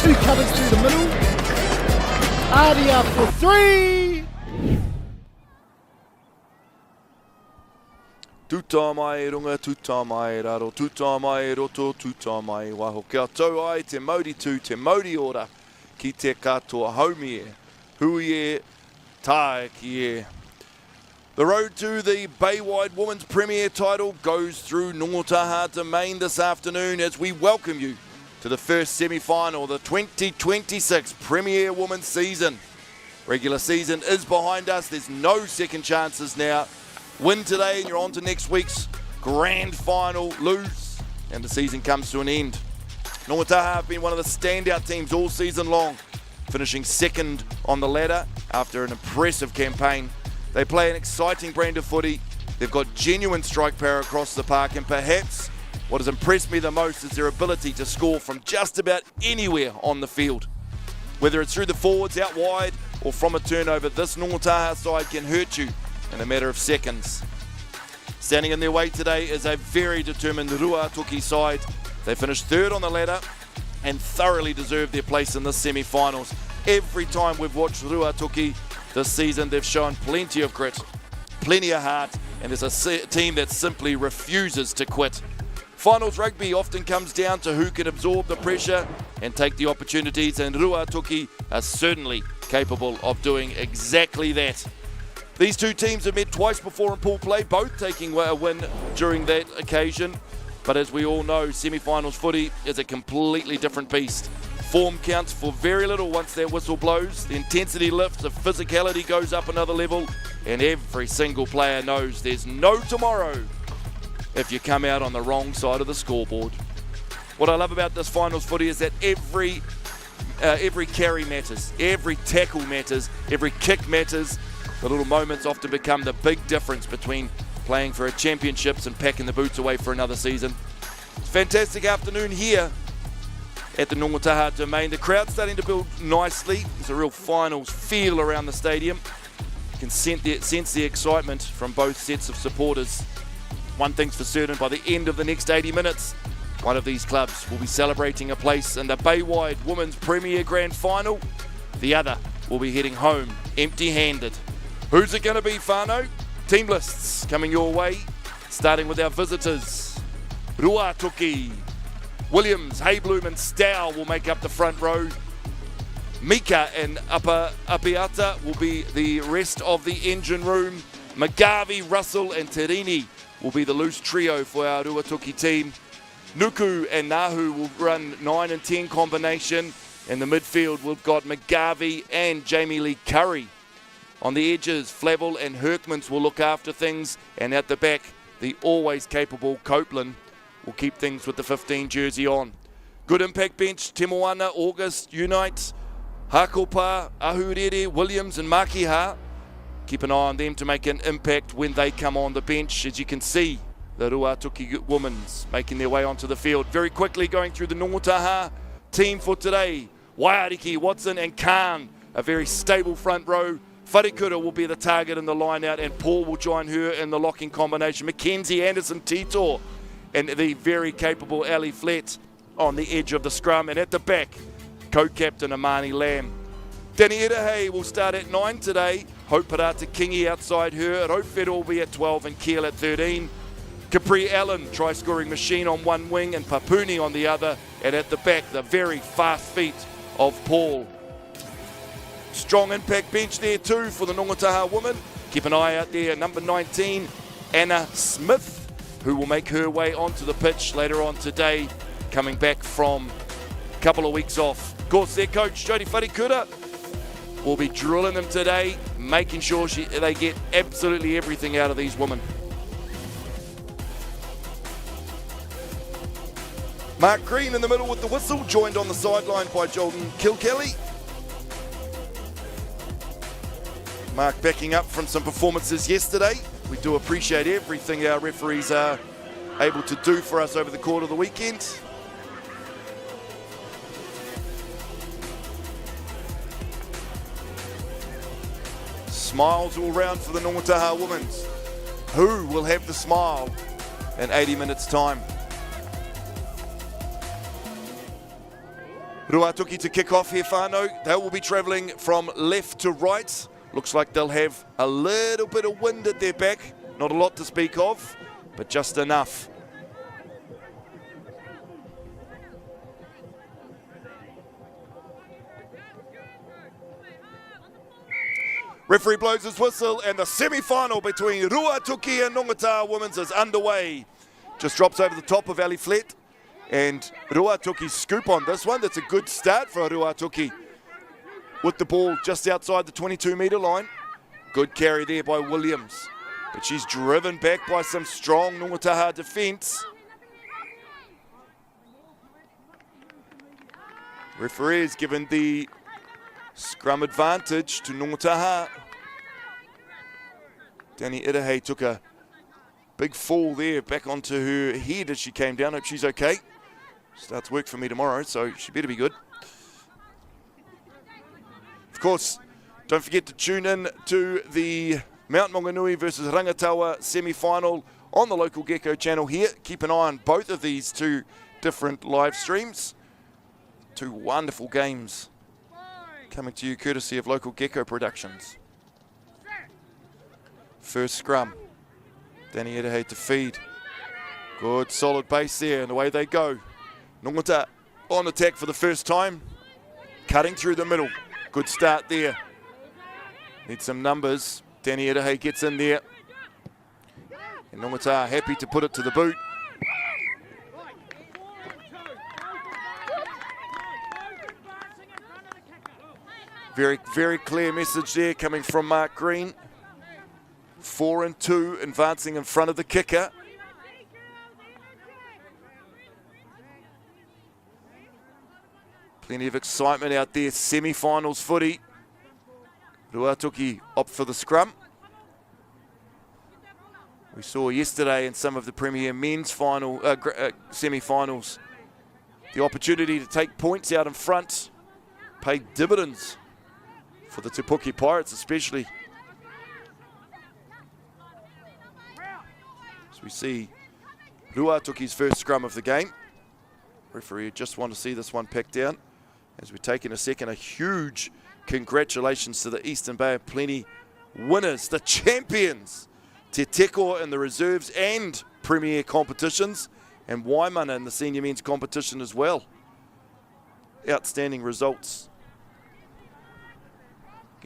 Two covers through the middle. Artie up for three. Tuta mai runga, tuta mai raro, tuta mai roto, tuta mai waho. Kia tau ai te mauri tū, te mauri ora, ki te katoa haumi e. Hui e, tae ki e. The road to the Baywide Women's Premier title goes through Ngongotahā Domain this afternoon as we welcome you to the first semi-final, the 2026 Premier Women's season. Regular season is behind us. There's no second chances now. Win today and you're on to next week's grand final. Lose and the season comes to an end. Ngongotahā have been one of the standout teams all season long, finishing second on the ladder after an impressive campaign. They play an exciting brand of footy. They've got genuine strike power across the park, and perhaps what has impressed me the most is their ability to score from just about anywhere on the field. Whether it's through the forwards, out wide, or from a turnover, this Ngongotahā side can hurt you in a matter of seconds. Standing in their way today is a very determined Ruātoki side. They finished third on the ladder and thoroughly deserve their place in the semi-finals. Every time we've watched Ruātoki this season, they've shown plenty of grit, plenty of heart, and there's a team that simply refuses to quit. Finals rugby often comes down to who can absorb the pressure and take the opportunities, and Ruātoki are certainly capable of doing exactly that. These two teams have met twice before in pool play, both taking a win during that occasion. But as we all know, semi-finals footy is a completely different beast. Form counts for very little once that whistle blows. The intensity lifts, the physicality goes up another level, and every single player knows there's no tomorrow if you come out on the wrong side of the scoreboard. What I love about this finals footy is that every carry matters, every tackle matters, every kick matters. The little moments often become the big difference between playing for a championships and packing the boots away for another season. It's a fantastic afternoon here at the Ngongotahā Domain. The crowd's starting to build nicely. There's a real finals feel around the stadium. You can sense the excitement from both sets of supporters. One thing's for certain, by the end of the next 80 minutes, one of these clubs will be celebrating a place in the Baywide Women's Premier Grand Final. The other will be heading home empty-handed. Who's it going to be, whānau? Team lists coming your way, starting with our visitors. Ruātoki, Williams, Haybloom and Stow will make up the front row. Mika and Apiata will be the rest of the engine room. Magavi, Russell and Terini will be the loose trio for our Ruātoki team. Nuku and Nahu will run 9 and 10 combination. In the midfield, we've got Magavi and Jamie Lee Curry. On the edges, Flavel and Herkmans will look after things. And at the back, the always capable Copeland will keep things with the 15 jersey on. Good impact bench, Te Moana, August, Unite, Hakopa, Ahurere, Williams and Makiha. Keep an eye on them to make an impact when they come on the bench. As you can see, the Ruātoki women's making their way onto the field. Very quickly going through the Ngongotahā team for today. Waiariki, Watson and Khan, a very stable front row. Wharekura will be the target in the line out, and Paul will join her in the locking combination. Mackenzie, Anderson, Tito, and the very capable Ali Flett on the edge of the scrum. And at the back, co-captain Amani Lamb. Danny Edahay will start at 9 today. Hope Parata Kingi outside her. Rofero will be at 12 and Keel at 13. Capri Allen, try-scoring machine on one wing, and Papuni on the other. And at the back, the very fast feet of Paul. Strong impact bench there too for the Ngongotahā women. Keep an eye out there, number 19, Anna Smith, who will make her way onto the pitch later on today, coming back from a couple of weeks off. Of course, their coach, Jodie Wharikura, will be drilling them today, making sure they get absolutely everything out of these women. Mark Green in the middle with the whistle, joined on the sideline by Jordan Kilkelly. Mark backing up from some performances yesterday. We do appreciate everything our referees are able to do for us over the course of the weekend. Smiles all round for the Ngongotahā women. Who will have the smile in 80 minutes' time? Ruātoki to kick off here, whānau. They will be travelling from left to right. Looks like they'll have a little bit of wind at their back. Not a lot to speak of, but just enough. Referee blows his whistle and the semi-final between Ruātoki and Ngongotahā Women's is underway. Just drops over the top of Ali Flett. And Ruātoki's scoop on this one. That's a good start for Ruātoki. With the ball just outside the 22-metre line. Good carry there by Williams. But she's driven back by some strong Ngongotahā defence. Referee is given the scrum advantage to Ngongotahā. Danny Idahei took a big fall there back onto her head as she came down. Hope she's okay. Starts work for me tomorrow, so she better be good. Of course, don't forget to tune in to the Mount Maunganui versus Rangataua semi-final on the local Gecko channel here. Keep an eye on both of these two different live streams. Two wonderful games coming to you courtesy of local Gecko Productions. First scrum. Danny Idahei to feed. Good solid base there, and away they go. Ngongotahā on attack for the first time. Cutting through the middle. Good start there. Need some numbers. Danny Idahei gets in there. And Ngongotahā happy to put it to the boot. Very, very clear message there coming from Mark Green. 4 and 2, advancing in front of the kicker. Plenty of excitement out there, semi-finals footy. Ruātoki opt for the scrum. We saw yesterday in some of the Premier men's final semi-finals, the opportunity to take points out in front paid dividends for the Te Puke Pirates especially. So we see Ruātoki's first scrum of the game. Referee just want to see this one packed down. As we take in a second, a huge congratulations to the Eastern Bay of Plenty winners, the champions, Te Teko in the reserves and Premier competitions, and Waimana in the senior men's competition as well. Outstanding results.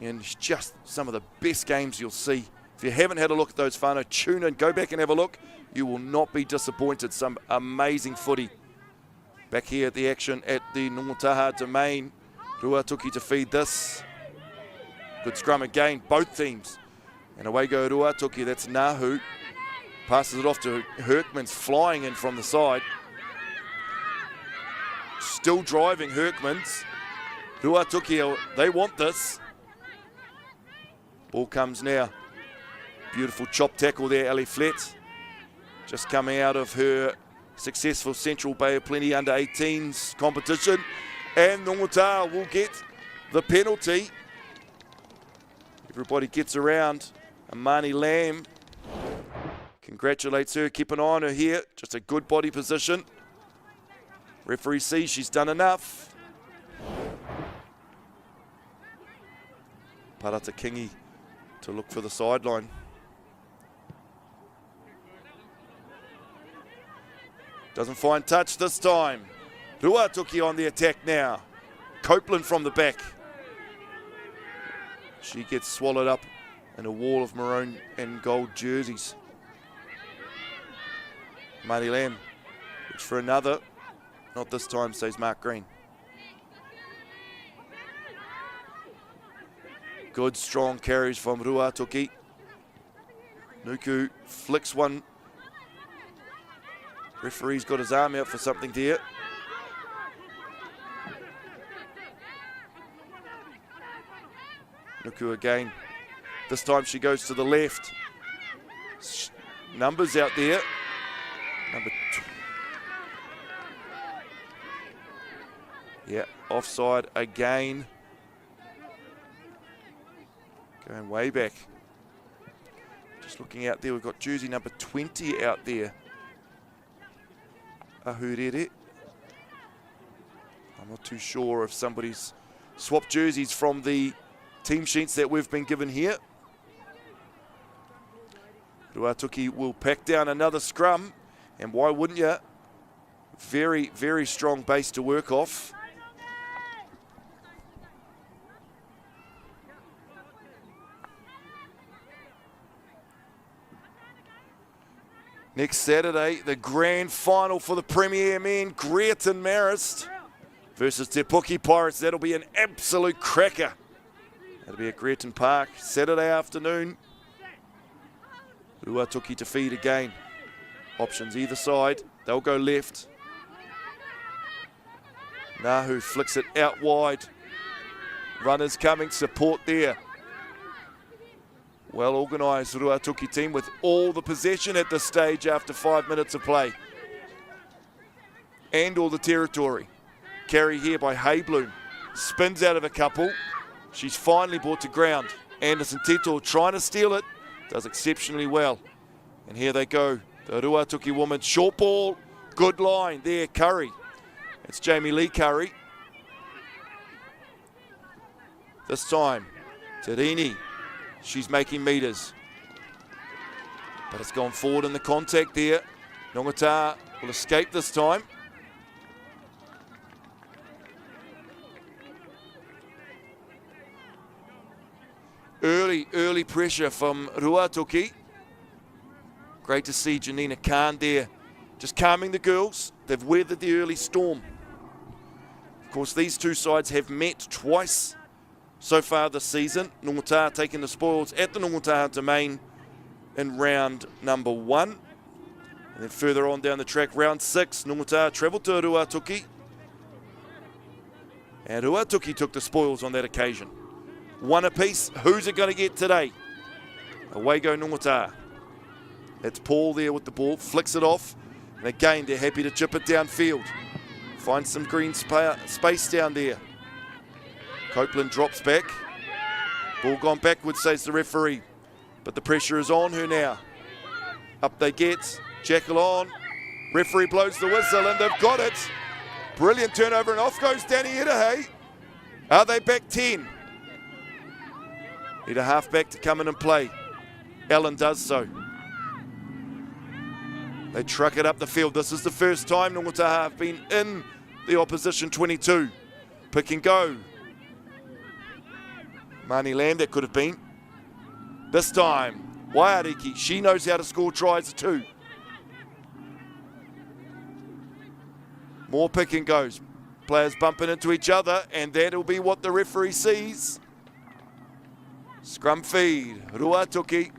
And just some of the best games you'll see. If you haven't had a look at those, whānau, tune in, go back and have a look. You will not be disappointed. Some amazing footy. Back here at the action at the Ngongotahā domain. Ruātoki to feed this. Good scrum again, both teams. And away go Ruātoki, that's Nahu. Passes it off to Herkmans, flying in from the side. Still driving Herkmans. Ruātoki, they want this. Ball comes now. Beautiful chop tackle there, Ali Flett. Just coming out of her successful Central Bay of Plenty under-18s competition. And Ngongotahā will get the penalty. Everybody gets around. Amani Lamb congratulates her, keep an eye on her here. Just a good body position. Referee sees she's done enough. Parata Kingi to look for the sideline. Doesn't find touch this time. Ruātoki on the attack now. Copeland from the back. She gets swallowed up in a wall of maroon and gold jerseys. Marty Lamb looks for another. Not this time, says Mark Green. Good, strong carries from Ruātoki. Nuku flicks one. Referee's got his arm out for something there. Nuku again. This time she goes to the left. Numbers out there. Number 2. Yeah, offside again. Going way back. Just looking out there, we've got jersey number 20 out there. Ahurere. I'm not too sure if somebody's swapped jerseys from the team sheets that we've been given here. Ruātoki will pack down another scrum, and why wouldn't you? Very, very strong base to work off. Next Saturday, the grand final for the Premier Men, Greaton Marist versus Te Puke Pirates. That'll be an absolute cracker. That'll be at Greaton Park, Saturday afternoon. Ruātoki to feed again. Options either side. They'll go left. Nahu flicks it out wide. Runners coming, support there. Well organised Ruātoki team with all the possession at this stage after 5 minutes of play. And all the territory. Carry here by Haybloom. Spins out of a couple. She's finally brought to ground. Anderson Teto trying to steal it. Does exceptionally well. And here they go. The Ruātoki woman. Short ball. Good line there. Curry. It's Jamie Lee Curry. This time, Terini. She's making meters. But it's gone forward in the contact there. Ngongotahā will escape this time. Early pressure from Ruātoki. Great to see Janina Khan there. Just calming the girls. They've weathered the early storm. Of course, these two sides have met twice so far this season. Ngongotahā taking the spoils at the Ngongotahā domain in round number 1. And then further on down the track, round 6, Ngongotahā travelled to Ruātoki. And Ruātoki took the spoils on that occasion. One apiece. Who's it going to get today? Away go Ngongotahā. It's Paul there with the ball. Flicks it off. And again, they're happy to chip it downfield. Find some green space down there. Copeland drops back. Ball gone backwards, says the referee. But the pressure is on her now. Up they get. Jackal on. Referee blows the whistle and they've got it. Brilliant turnover and off goes Danny Idahei. Are they back 10? Need a halfback to come in and play. Allen does so. They truck it up the field. This is the first time Ngongotahā have been in the opposition 22. Pick and go. Mani Lamb, that could have been. This time, Waiariki, she knows how to score tries too. More pick and goes. Players bumping into each other, and that'll be what the referee sees. Scrum feed, Ruātoki.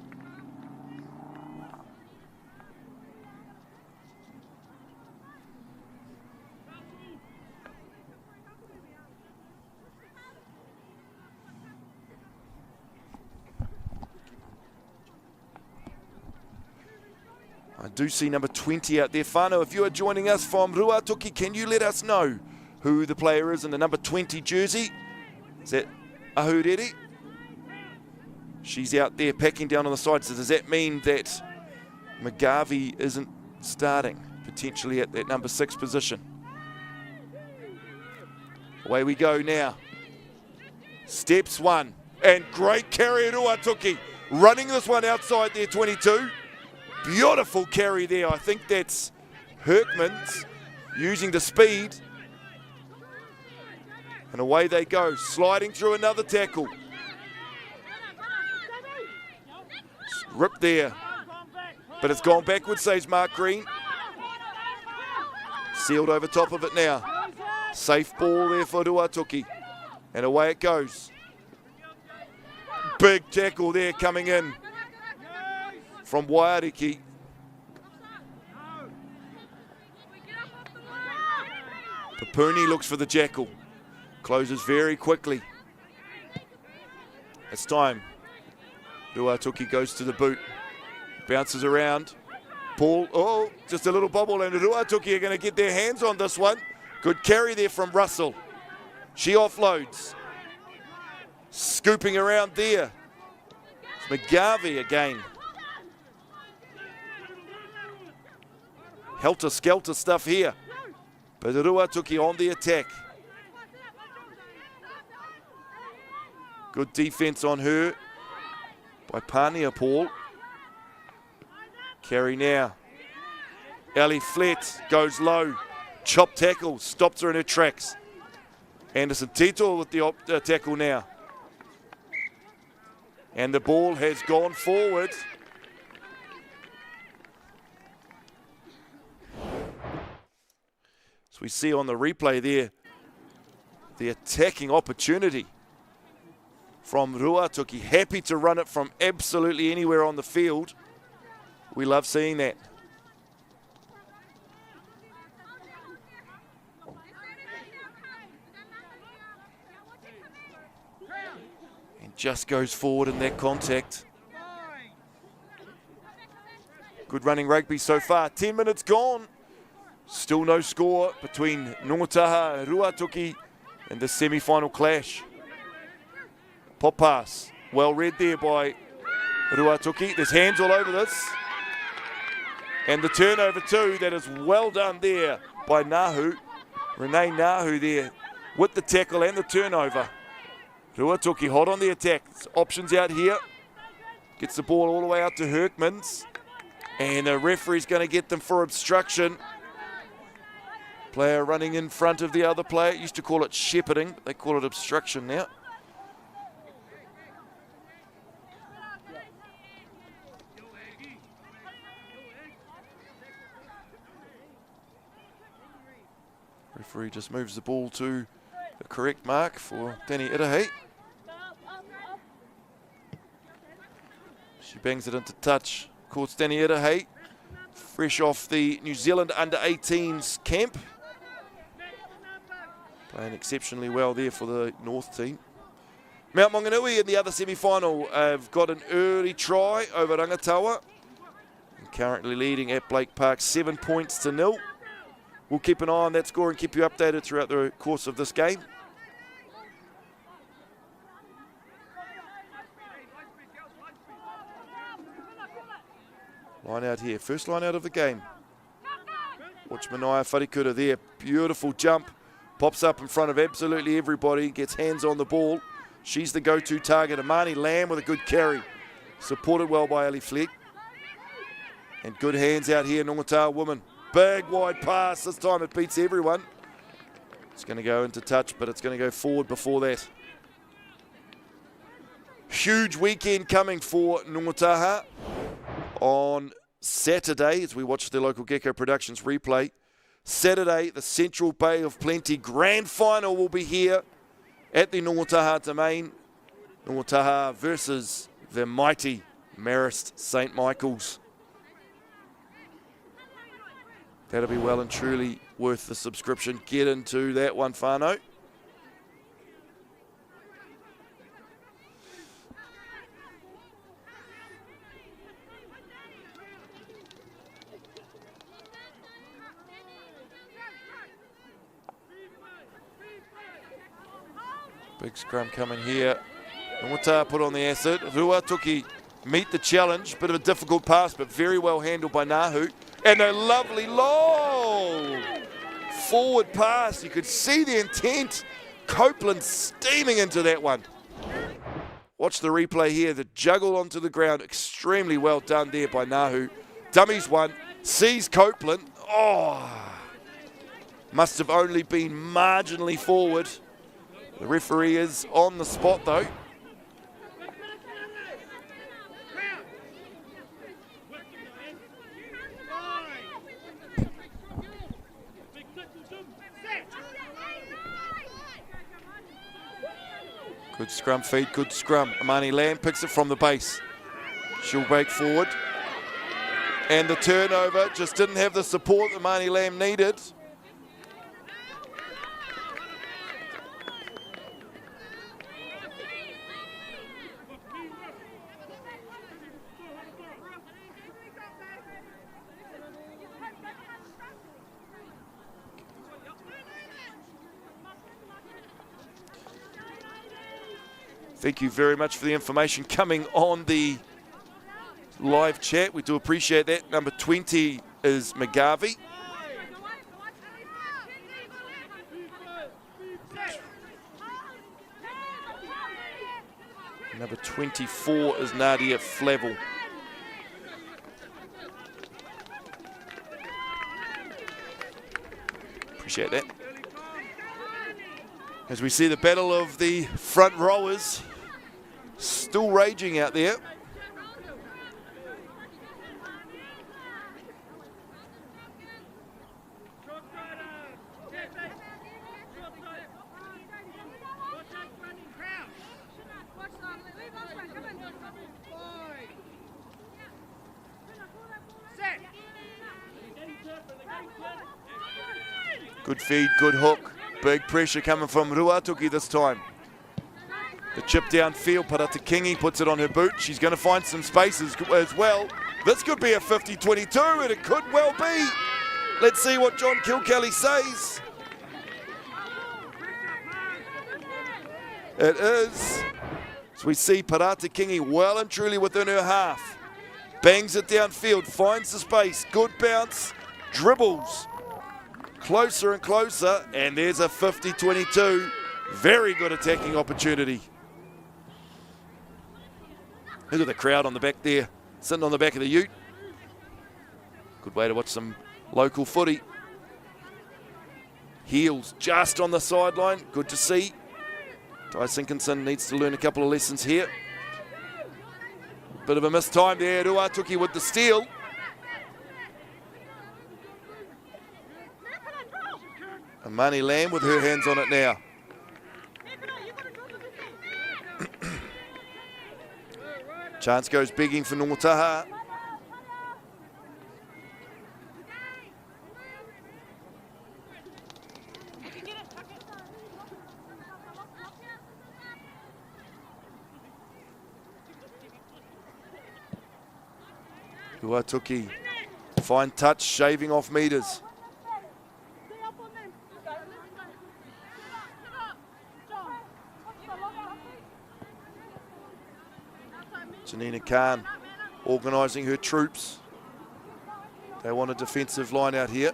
I do see number 20 out there. Whānau, if you are joining us from Ruātoki, can you let us know who the player is in the number 20 jersey? Is that Ahurere? She's out there packing down on the side. So does that mean that McGarvey isn't starting, potentially at that number 6 position? Away we go now. Steps 1. And great carry Ruātoki. Running this one outside there, 22. Beautiful carry there. I think that's Herkmans using the speed And away they go, sliding through another tackle. Ripped there, but it's gone backwards, says Mark Green. Sealed over top of it now. Safe ball there for Ruātoki. And away it goes. Big tackle there coming in from Waiariki. Papuni looks for the jackal. Closes very quickly. It's time. Ruātoki goes to the boot. Bounces around. Paul, oh, just a little bobble, and Ruātoki are going to get their hands on this one. Good carry there from Russell. She offloads. Scooping around there. It's McGarvey again. Helter-skelter stuff here. But Ruātoki on the attack. Good defense on her by Pania Paul. Carry now. Ali Flett goes low. Chop tackle, stops her in her tracks. Anderson Tito with the tackle now. And the ball has gone forward. As we see on the replay there, the attacking opportunity from Ruātoki. Happy to run it from absolutely anywhere on the field. We love seeing that. And just goes forward in that contact. Good running rugby so far. 10 minutes gone. Still no score between Ngongotahā and Ruātoki in the semi-final clash. Pop pass. Well read there by Ruātoki. There's hands all over this. And the turnover too, that is well done there by Nahu. Renee Nahu there with the tackle and the turnover. Ruātoki hot on the attack. Options out here. Gets the ball all the way out to Herkmans. And the referee's going to get them for obstruction. Player running in front of the other player. Used to call it shepherding, but they call it obstruction now. Referee just moves the ball to the correct mark for Danny Irahe. She bangs it into touch. Courts Danny Irahe, fresh off the New Zealand under-18s camp. Playing exceptionally well there for the North team. Mount Maunganui in the other semi-final have got an early try over Rangataua. And currently leading at Blake Park 7 points to 0. We'll keep an eye on that score and keep you updated throughout the course of this game. Line out here, first line out of the game. Watch Manaia Wharikura there, beautiful jump. Pops up in front of absolutely everybody, gets hands on the ball. She's the go-to target. Amani Lamb with a good carry. Supported well by Ali Fleck. And good hands out here, Ngongotahā woman. Big wide pass, this time it beats everyone. It's going to go into touch, but it's going to go forward before that. Huge weekend coming for Ngongotahā on Saturday as we watch the local Gecko Productions replay. Saturday, the Central Bay of Plenty Grand Final will be here at the Ngongotahā Domain. Ngongotahā versus the mighty Marist St. Michael's. That'll be well and truly worth the subscription. Get into that one, whānau. Big scrum coming here. Ngongotahā put on the acid. Ruātoki meet the challenge. Bit of a difficult pass, but very well handled by Nahu. And a lovely long forward pass. You could see the intent. Copeland steaming into that one. Watch the replay here. The juggle onto the ground. Extremely well done there by Nahu. Dummies one. Sees Copeland. Oh. Must have only been marginally forward. The referee is on the spot though. Good scrum feed, good scrum. Amani Lamb picks it from the base. She'll break forward. And the turnover just didn't have the support that Amani Lamb needed. Thank you very much for the information coming on the live chat. We do appreciate that. Number 20 is McGarvey. Number 24 is Nadia Flavel. Appreciate that. As we see the battle of the front rowers still raging out there. Good feed, good hook. Big pressure coming from Ruātoki this time. The chip downfield, Parata Kingi puts it on her boot. She's going to find some spaces as well. This could be a 50-22, and it could well be. Let's see what John Kilkelly says. It is. So we see Parata Kingi well and truly within her half. Bangs it downfield, finds the space. Good bounce, dribbles. Closer and closer, and there's a 50-22. Very good attacking opportunity. Look at the crowd on the back there, sitting on the back of the ute. Good way to watch some local footy. Heels just on the sideline, good to see. Ty Sinkinson needs to learn a couple of lessons here. Bit of a missed time there, Ruātoki with the steal. Amani Lamb with her hands on it now. Chance goes begging for Ngongotahā. Ruātoki, fine touch, shaving off meters. Janina Khan organising her troops. They want a defensive line out here.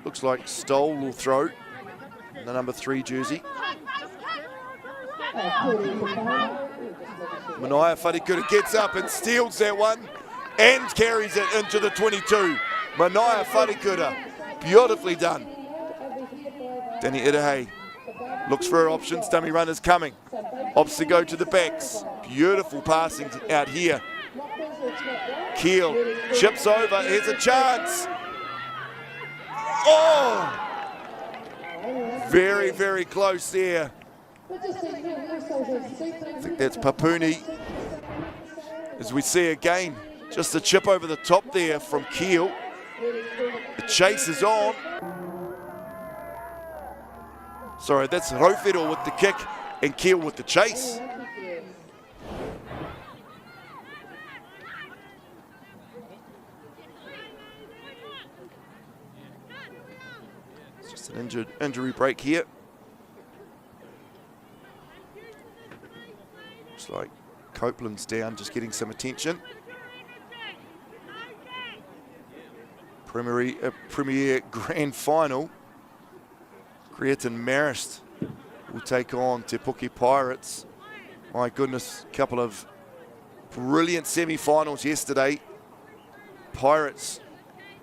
looks like Stoll will throw in the number 3 jersey. Manaia Wharikuta gets up and steals that one and carries it into the 22. Manaia Wharikuta, beautifully done. Danny Irahe looks for her options, dummy runners coming. Opts to go to the backs. Beautiful passing out here. Keel chips over, here's a chance. Oh! Very, very close there. I think that's Papuni. As we see again, just a chip over the top there from Keel. The chase is on. Sorry, that's Rofero with the kick and Keel with the chase. It's just an injury break here. Looks like Copeland's down, just getting some attention. Premier Grand Final. Creaton Marist will take on Te Puke Pirates. My goodness, couple of brilliant semi-finals yesterday. Pirates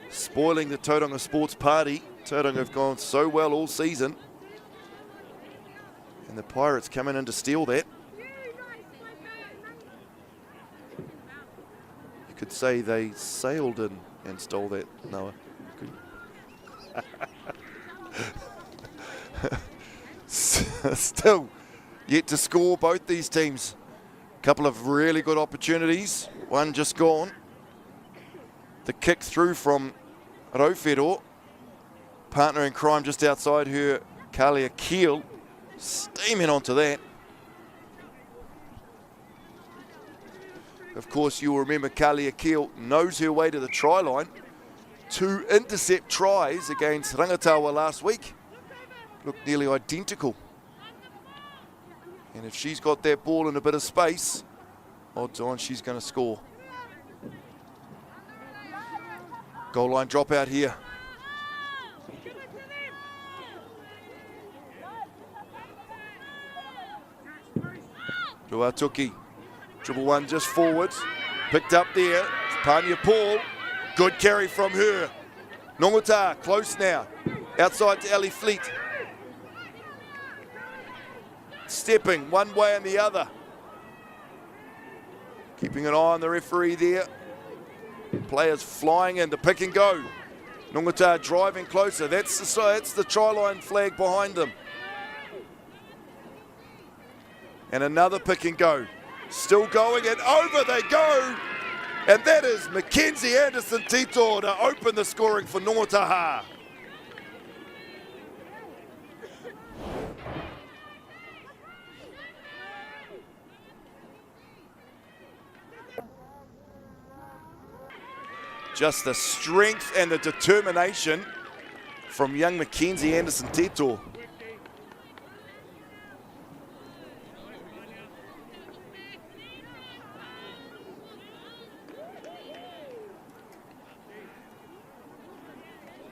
spoiling the Tauranga Sports Party. Tauranga have gone so well all season. And the Pirates coming in to steal that. You could say they sailed in and stole that, Noah. Still yet to score, both these teams. A couple of really good opportunities. One just gone. The kick through from Rauwhero. Partner in crime just outside her, Kalia Keel. Steaming onto that. Of course, you'll remember Kalia Keel knows her way to the try line. 2 intercept tries against Rangataua last week. Looked nearly identical. And if she's got that ball in a bit of space, odds on she's going to score. Goal line dropout here. Ruātoki, dribble one just forwards, picked up there, Pania Paul, good carry from her. Ngongotahā, close now, outside to Ellie Fleet. Stepping one way and the other. Keeping an eye on the referee there. Players flying in, the pick and go. Ngongotahā driving closer, that's the try line flag behind them. And another pick and go. Still going and over they go. And that is Mackenzie Anderson-Tito to open the scoring for Ngongotahā. Just the strength and the determination from young Mackenzie Anderson-Tito.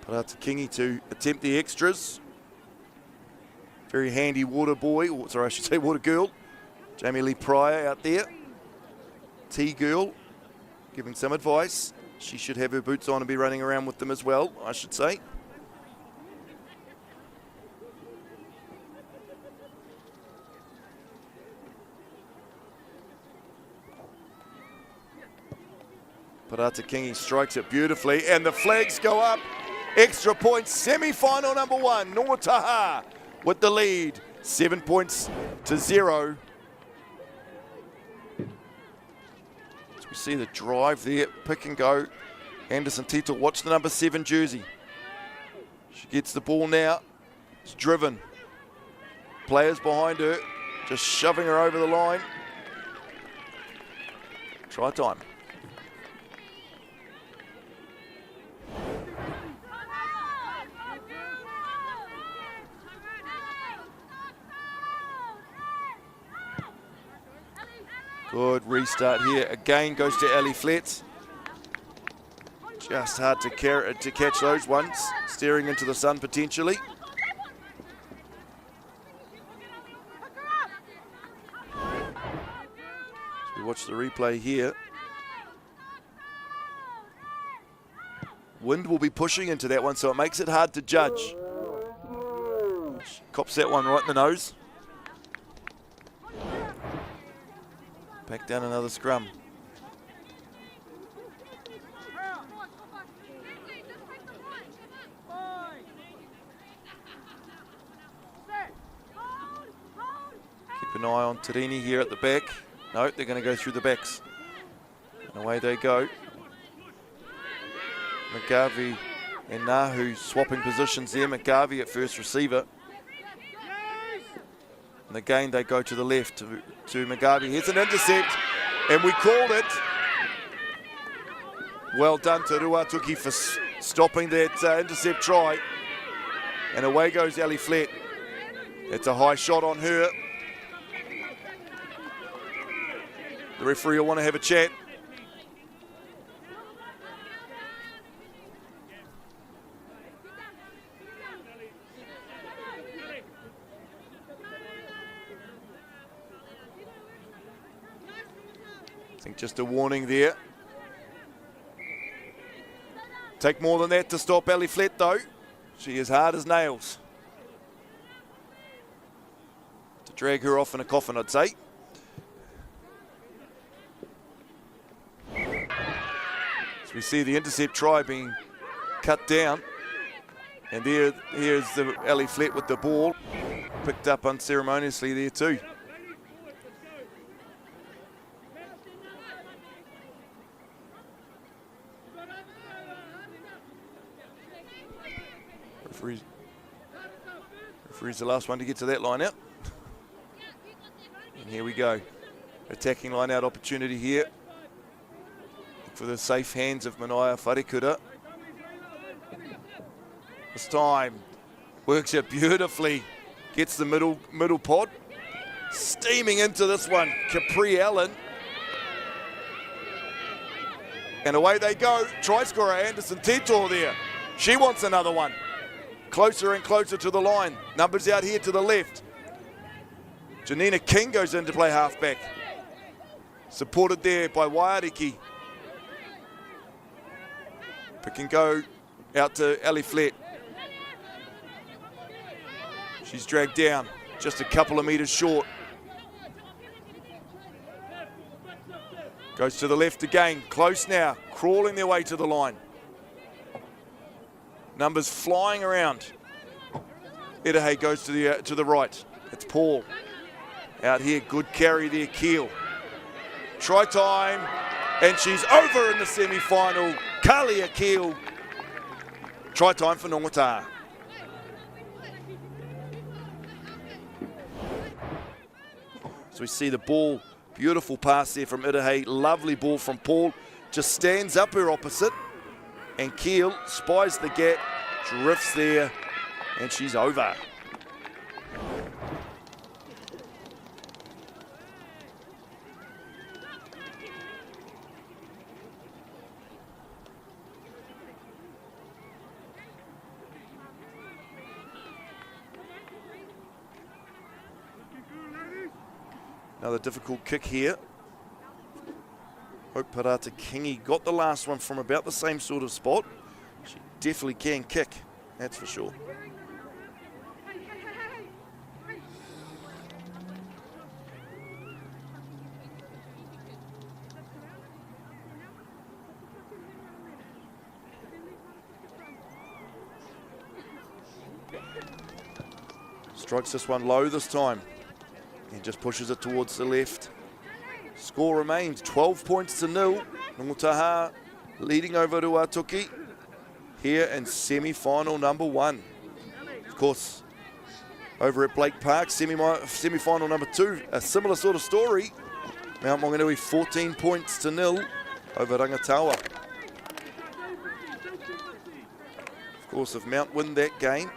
Ruātoki to attempt the extras. Very handy water boy, or sorry, I should say water girl. Jamie Lee Pryor out there. T-girl giving some advice. She should have her boots on and be running around with them as well, I should say. Ruātoki strikes it beautifully, and the flags go up. Extra points, semi-final number 1. Ngongotahā with the lead, 7 points to 0. So we see the drive there, pick and go. Anderson-Tito, watch the number 7 jersey. She gets the ball now, it's driven. Players behind her, just shoving her over the line. Try time. Good restart here. Again goes to Ellie Flett. Just hard to catch those ones. Staring into the sun potentially. So we watch the replay here. Wind will be pushing into that one, so it makes it hard to judge. Cops that one right in the nose. Back down another scrum. Keep an eye on Tarini here at the back. No, they're going to go through the backs. And away they go. McGarvey and Nahu swapping positions there. McGarvey at first receiver. And again they go to the left to McGarvey. Here's an intercept, and we called it. Well done to Ruātoki for stopping that intercept try. And away goes Ellie Flett. It's a high shot on her. The referee will want to have a chat. I think just a warning there. Take more than that to stop Ellie Flett though. She is hard as nails. To drag her off in a coffin, I'd say. So we see the intercept try being cut down. And here's the Ellie Flett with the ball. Picked up unceremoniously there too. Referee's the last one to get to that line out. And here we go. Attacking line out opportunity here. Look for the safe hands of Manaia Wharekura. This time works it beautifully. Gets the middle pod. Steaming into this one, Capri Allen. And away they go. Try scorer Anderson Tito there. She wants another one. Closer and closer to the line. Numbers out here to the left. Janina King goes in to play halfback. Supported there by Ruātoki. Pick and go out to Ellie Flett. She's dragged down, just a couple of metres short. Goes to the left again, close now, crawling their way to the line. Numbers flying around. Edahei goes to the right. It's Paul. Out here, good carry there, Keel. Try time, and she's over in the semi-final. Kalia Keel. Try time for Ngongotahā. So we see the ball, beautiful pass there from Edahei. Lovely ball from Paul. Just stands up her opposite. And Keel spies the gap, drifts there, and she's over. Another difficult kick here. Hope Parata Kingi got the last one from about the same sort of spot. She definitely can kick, that's for sure. Strikes this one low this time. And just pushes it towards the left. Score remains 12 points to 0. Ngongotahā leading over Ruātoki here in semi-final number 1. Of course, over at Blake Park, semi-final number 2, a similar sort of story. Mount Maunganui 14 points to 0 over Rangataua. Of course, if Mount win that game,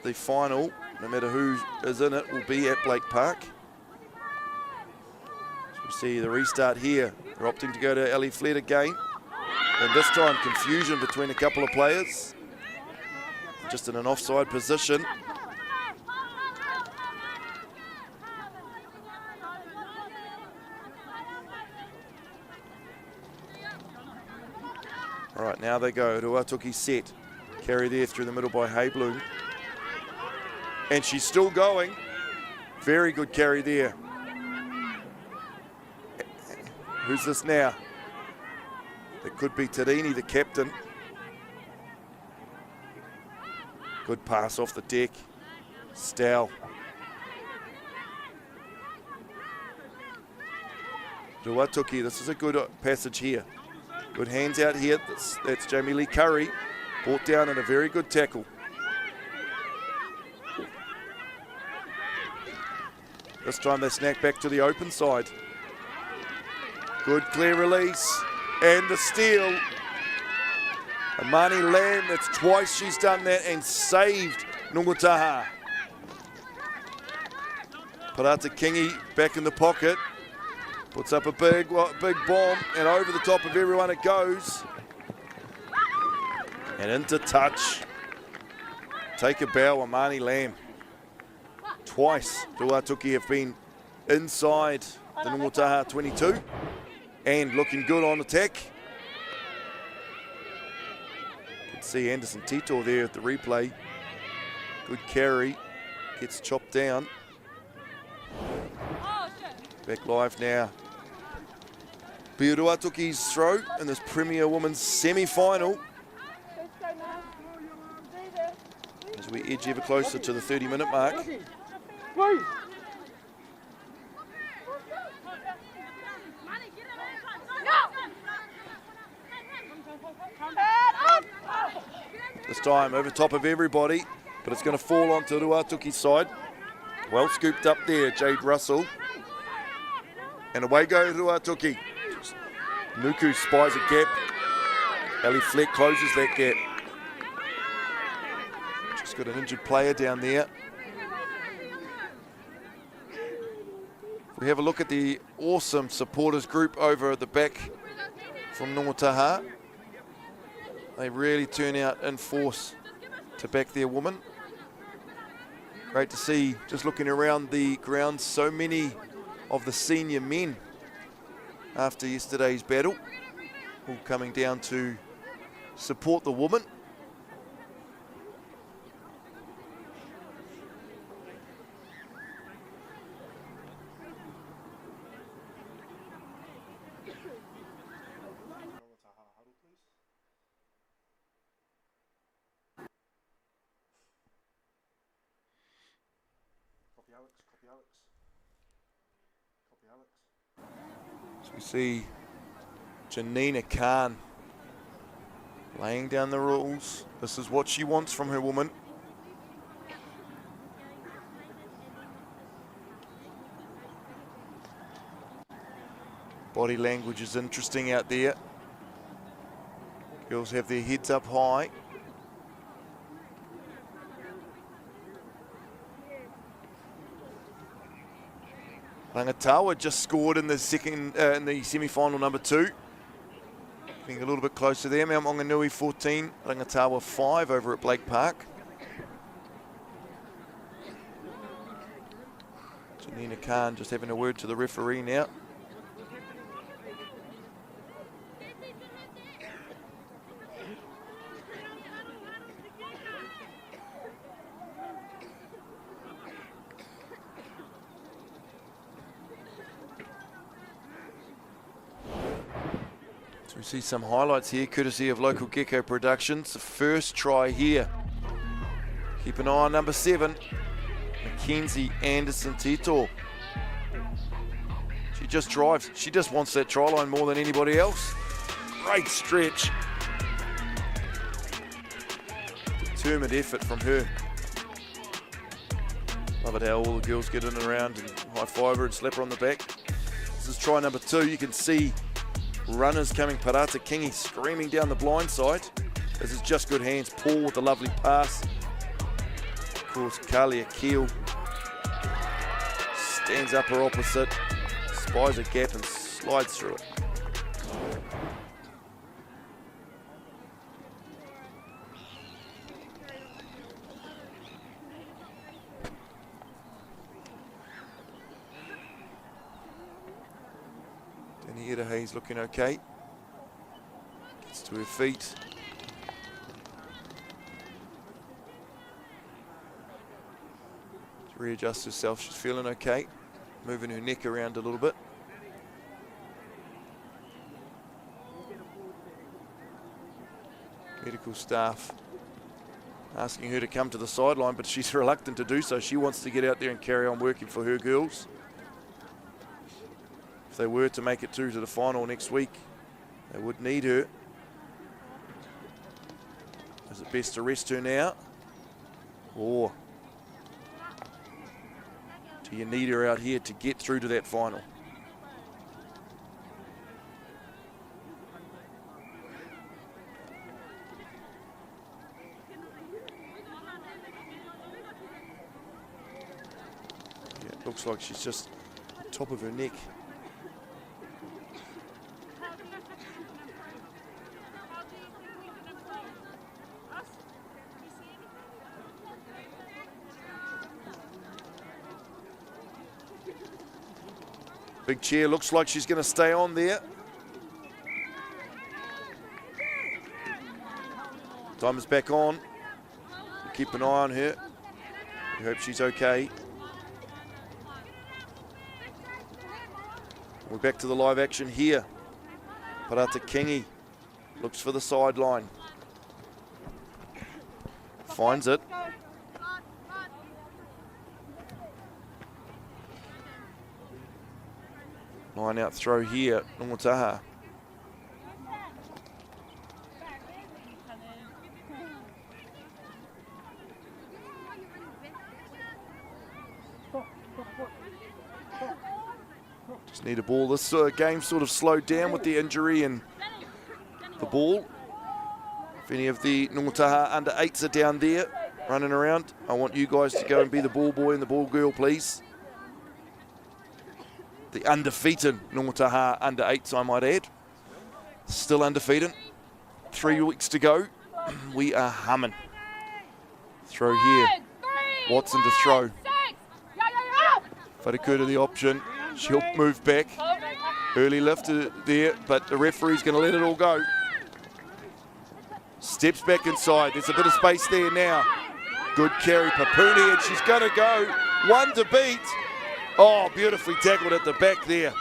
the final, no matter who is in it, will be at Blake Park. So we see the restart here. They're opting to go to Ellie Flett again. And this time, confusion between a couple of players. Just in an offside position. All right, now they go. Ruātoki set. Carry there through the middle by Haybloom. And she's still going. Very good carry there. Who's this now? It could be Tarini, the captain. Good pass off the deck. Stow. Ruātoki, this is a good passage here. Good hands out here. That's Jamie Lee Curry. Brought down in a very good tackle. This time they snack back to the open side. Good clear release. And the steal. Amani Lamb, that's twice she's done that and saved Ngongotahā. Parata Kingi back in the pocket. Puts up a big bomb and over the top of everyone it goes. And into touch. Take a bow, Amani Lamb. Twice Ruātoki have been inside the Ngongotahā 22 and looking good on attack. Good see Anderson Tito there at the replay. Good carry, gets chopped down. Back live now. Be Ruātoki's throw in this Premier Women's semi-final. As we edge ever closer to the 30-minute mark. This time over top of everybody, but it's going to fall onto Ruātoki's side. Well scooped up there, Jade Russell. And away go Ruātoki. Nuku spies a gap. Ali Fleck closes that gap. Just got an injured player down there. We have a look at the awesome supporters group over at the back from Ngongotahā. They really turn out in force to back their woman. Great to see, just looking around the ground, so many of the senior men after yesterday's battle, all coming down to support the woman. So we see Janina Khan laying down the rules. This is what she wants from her woman. Body language is interesting out there. Girls have their heads up high. Rangataua just scored in the semi-final number 2. Getting a little bit closer there. Mount Maunganui 14, Rangataua 5 over at Blake Park. Janina Khan just having a word to the referee now. So we see some highlights here, courtesy of local Gecko Productions. The first try here. Keep an eye on number 7, Mackenzie Anderson Tito. She just drives. She just wants that try line more than anybody else. Great stretch. Determined effort from her. Love it how all the girls get in and around and high-five her and slap her on the back. This is try number 2. You can see runners coming, Parata Kingi screaming down the blind side. This is just good hands. Paul with a lovely pass. Of course, Kalia Keel stands up her opposite, spies a gap and slides through it. Hayes looking okay. Gets to her feet. To readjust herself, she's feeling okay. Moving her neck around a little bit. Medical staff asking her to come to the sideline, but she's reluctant to do so. She wants to get out there and carry on working for her girls. If they were to make it through to the final next week, they would need her. Is it best to rest her now? Or do you need her out here to get through to that final? Yeah, it looks like she's just on top of her neck. Big chair, looks like she's going to stay on there. Timer's back on. Keep an eye on her. We hope she's okay. We're back to the live action here. Ruātoki looks for the sideline. Finds it. Line out throw here, Ngongotahā. Just need a ball. This game sort of slowed down with the injury and the ball. If any of the Ngongotahā under 8s are down there running around, I want you guys to go and be the ball boy and the ball girl, please. The undefeated Ngongotahā under 8s, I might add. Still undefeated. 3 weeks to go. We are humming. Throw here. Watson to throw. Wharekura the option. She'll move back. Early lift there, but the referee's going to let it all go. Steps back inside. There's a bit of space there now. Good carry, Papuni, and she's going to go. One to beat. Oh, beautifully tackled at the back there.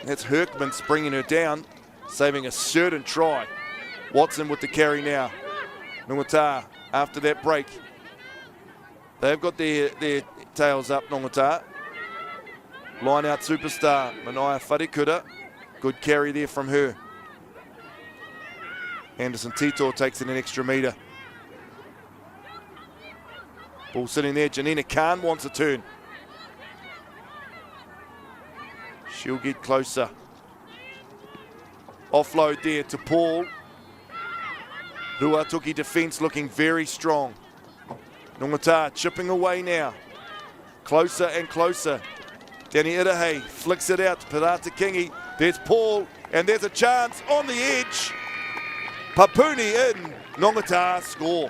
That's Herkman bringing her down, saving a certain try. Watson with the carry now. Ngongotahā after that break. They've got their tails up, Ngongotahā. Line out superstar, Manaia Wharekura. Good carry there from her. Anderson Tito takes it an extra metre. Ball sitting there. Janina Khan wants a turn. She'll get closer. Offload there to Paul. Ruātoki defence looking very strong. Ngongotahā chipping away now. Closer and closer. Danny Irahe flicks it out to Ruātoki. There's Paul, and there's a chance on the edge. Papuni in. Ngongotahā score.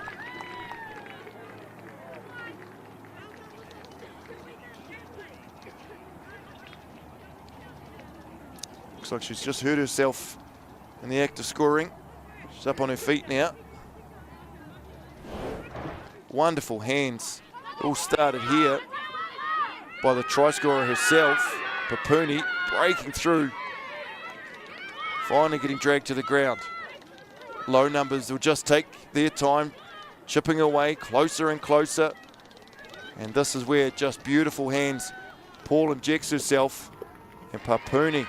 Looks like she's just hurt herself in the act of scoring. She's up on her feet now. Wonderful hands. All started here by the try scorer herself. Papuni breaking through. Finally getting dragged to the ground. Low numbers will just take their time. Chipping away closer and closer. And this is where just beautiful hands. Paul injects herself. And Papuni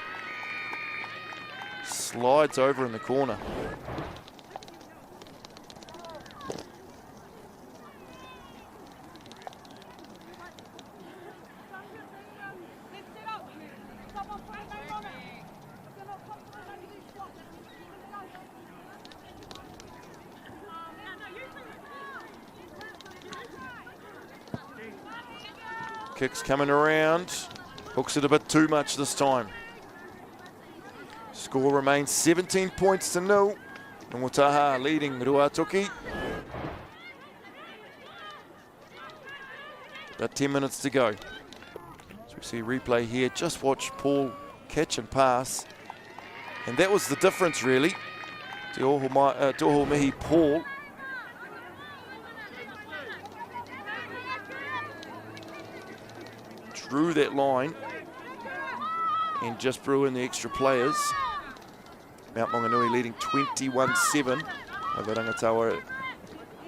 slides over in the corner. Kicks coming around. Hooks it a bit too much this time. Score remains 17 points to 0. Ngongotahā leading Ruātoki. About 10 minutes to go. So we see replay here. Just watch Paul catch and pass. And that was the difference really. Te Oho Mihi Paul. Drew that line and just drew in the extra players. Mount Maunganui leading 21-7 over Rangataua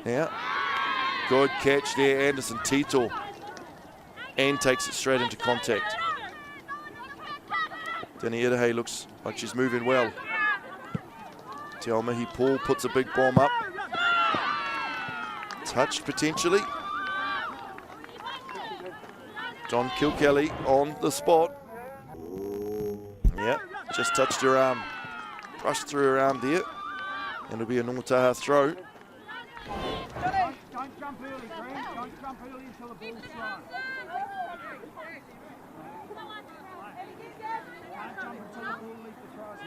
now. Good catch there, Anderson Tito. And takes it straight into contact. Danny Irahe looks like she's moving well. Te Mihi Paul puts a big bomb up. Touched potentially. John Kilkelly on the spot. Yeah, just touched her arm. Brushed through her arm there. And it'll be a Ngongotahā throw. Don't jump early, Green. Don't jump early until the ball's thrown. Can't jump until the ball leaves the thrower's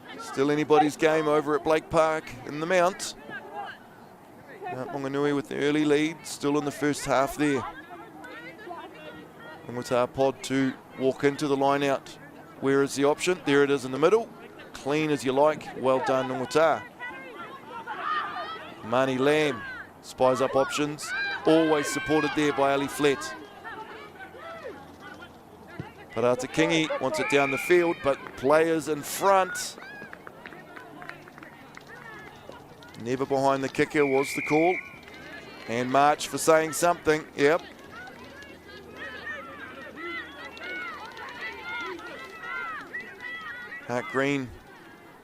hand. Still anybody's game over at Blake Park in the Mount. Mount Maunganui with the early lead. Still in the first half there. Ngongotahā pod to walk into the line out. Where is the option? There it is in the middle. Clean as you like. Well done, Ngongotahā. Mani Lamb spies up options. Always supported there by Ali Flett. Ruātoki wants it down the field, but players in front. Never behind the kicker was the call. And March for saying something. Yep. Hart Green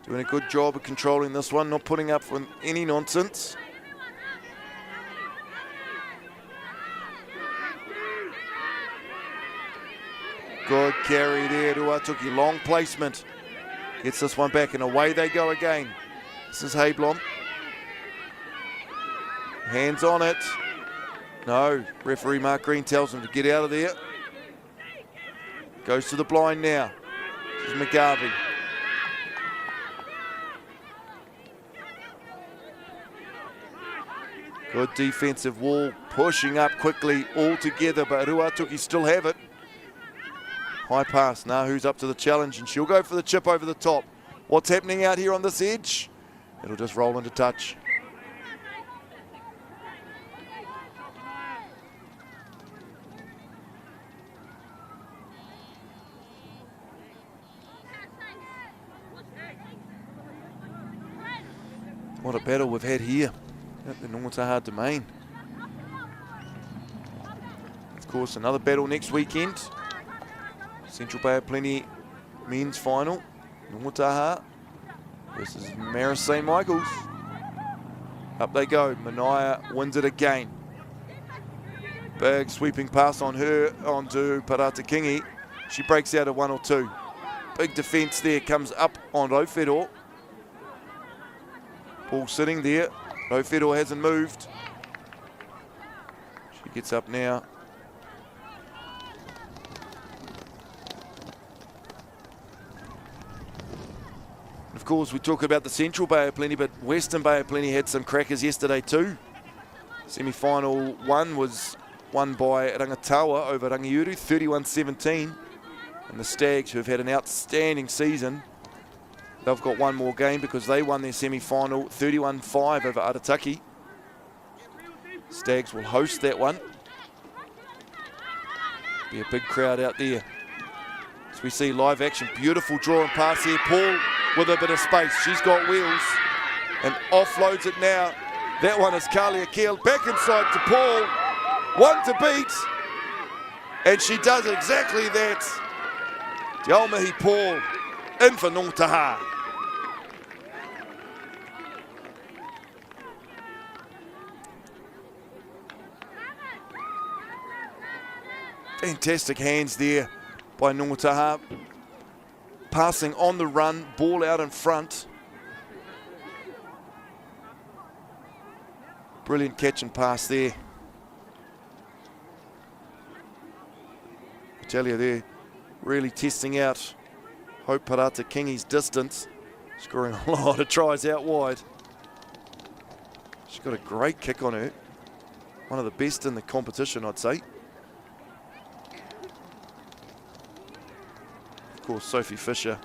doing a good job of controlling this one, not putting up with any nonsense. Good carry there, Ruātoki, long placement. Gets this one back and away they go again. This is Hayblom. Hands on it. No, referee Mark Green tells him to get out of there. Goes to the blind now. This is McGarvey. Good defensive wall, pushing up quickly all together, but Ruātoki still have it. High pass, Nahu's up to the challenge, and she'll go for the chip over the top. What's happening out here on this edge? It'll just roll into touch. What a battle we've had here at the Ngongotahā domain. Of course, another battle next weekend. Central Bay of Plenty men's final. Ngongotahā versus Marist St. Michael's. Up they go. Mania wins it again. Big sweeping pass on her onto Ruātoki. She breaks out of 1 or 2. Big defence there, comes up on Rauwhero. Ball sitting there. Rauwhero hasn't moved. She gets up now. Of course, we talk about the Central Bay of Plenty, but Western Bay of Plenty had some crackers yesterday too. Semi-final 1 was won by Rangataua over Rangiuru, 31-17. And the Stags, who have had an outstanding season, they've got one more game because they won their semi-final 31-5 over Ruātoki. Stags will host that one. Be a big crowd out there. As we see live action, beautiful draw and pass here. Paul with a bit of space. She's got wheels and offloads it now. That one is Kalia Keel. Back inside to Paul. 1 to beat. And she does exactly that. Te Aomihi Paul in for Ngongotahā. Fantastic hands there by Ngongotahā. Passing on the run, ball out in front. Brilliant catch and pass there. I tell you, they're really testing out Hope Ruātoki's distance, scoring a lot of tries out wide. She's got a great kick on her. One of the best in the competition, I'd say. Of course, Sophie Fisher,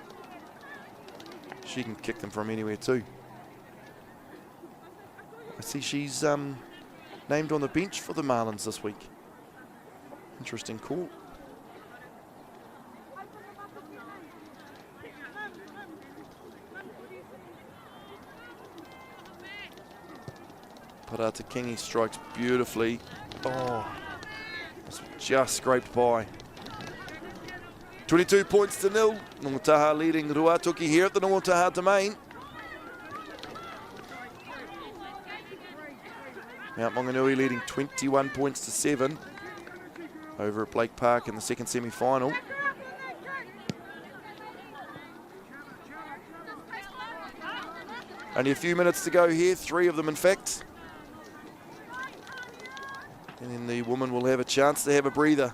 she can kick them from anywhere too. I see she's named on the bench for the Marlins this week. Interesting call. Ruātoki strikes beautifully. Oh, it's just scraped by. 22 points to 0. Ngongotahā leading Ruātoki here at the Ngongotahā domain. Mount Maunganui leading 21 points to 7 over at Blake Park in the second semi-final. Only a few minutes to go here, 3 of them in fact. And then the woman will have a chance to have a breather.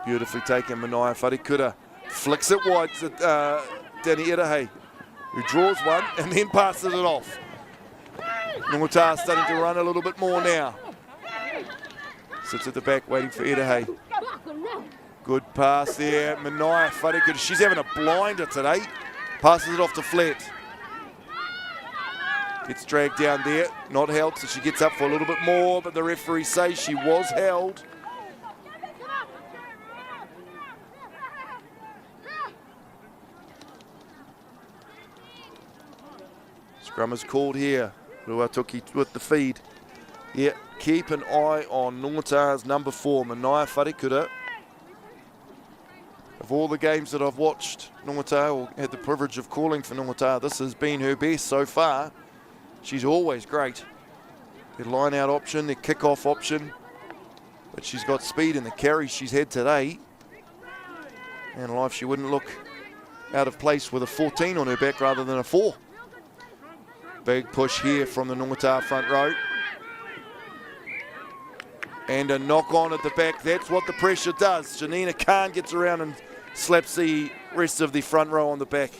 Beautifully taken, Mania Wharikura. Flicks it wide to Danny Irahei, who draws one and then passes it off. Ngongotahā starting to run a little bit more now. Sits at the back waiting for Ngongotahā. Good pass there. Manaia Wharekura, she's having a blinder today. Passes it off to Flat. Gets dragged down there, not held, so she gets up for a little bit more, but the referee says she was held. Scrum is called here. Ruātoki with the feed. Yeah, keep an eye on Ngongotahā's number 4, Manaia Wharekura. Of all the games that I've watched Ngongotahā, or had the privilege of calling for Ngongotahā, this has been her best so far. She's always great. Their line-out option, their kick-off option. But she's got speed in the carries she's had today. And life, she wouldn't look out of place with a 14 on her back rather than a 4. Big push here from the Ngongotahā front row. And a knock on at the back. That's what the pressure does. Janina Khan gets around and slaps the rest of the front row on the back.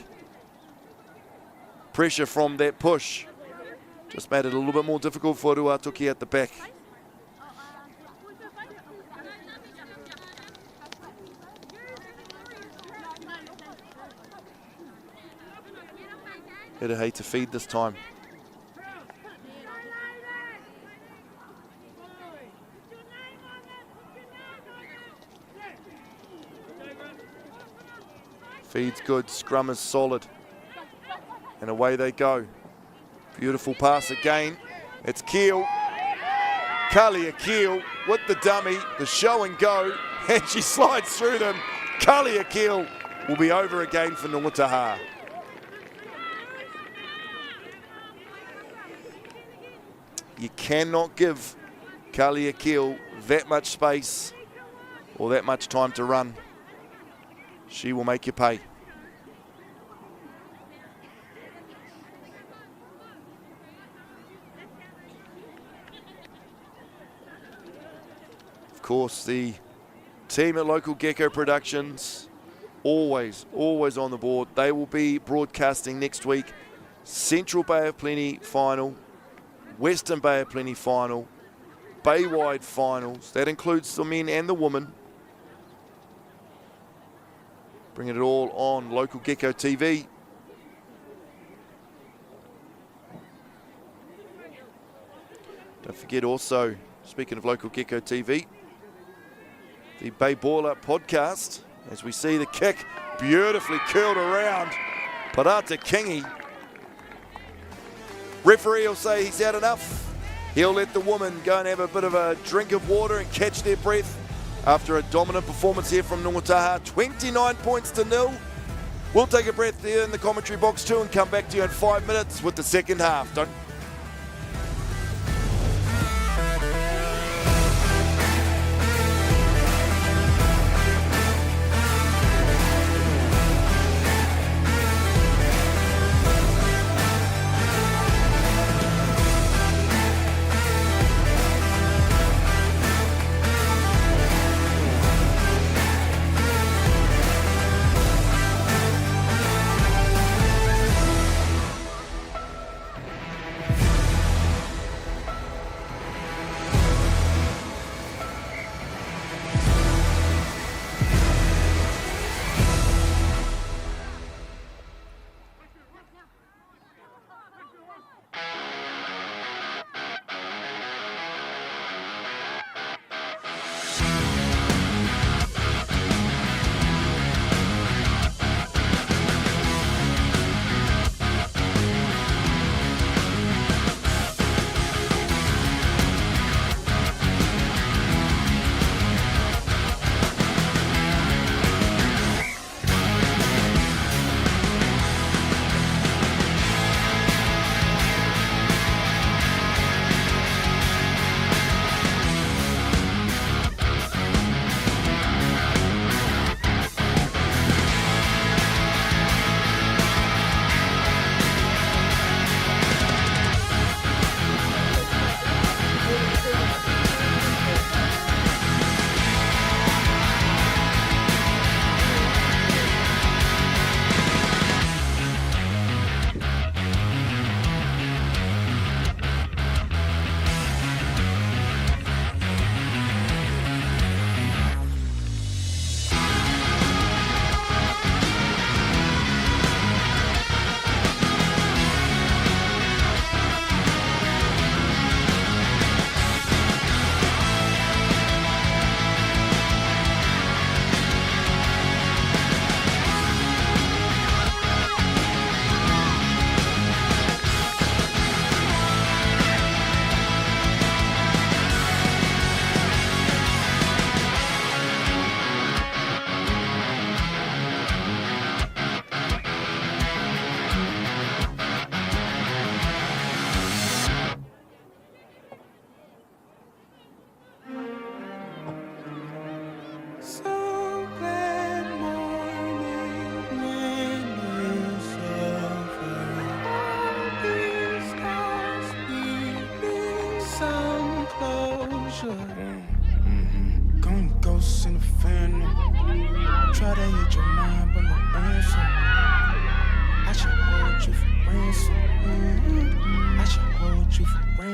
Pressure from that push just made it a little bit more difficult for Ruātoki at the back. Ngongotahā to feed this time. Feed's good, scrum is solid. And away they go. Beautiful pass again. It's Keel. Kalia Keel with the dummy, the show and go, and she slides through them. Kalia Keel will be over again for Ngongotahā. You cannot give Kalia Keel that much space or that much time to run. She will make you pay. Of course, the team at Local Gecko Productions, always on the board. They will be broadcasting next week. Central Bay of Plenty final, Western Bay of Plenty final, Baywide finals. That includes the men and the women. Bringing it all on Local Gecko TV. Don't forget also, speaking of Local Gecko TV, the Bay Baller podcast, as we see the kick beautifully curled around Parata Kingi. Referee will say he's had enough. He'll let the women go and have a bit of a drink of water and catch their breath after a dominant performance here from Ngongotahā. 29 points to 0. We'll take a breath there in the commentary box too and come back to you in 5 minutes with the second half. Don't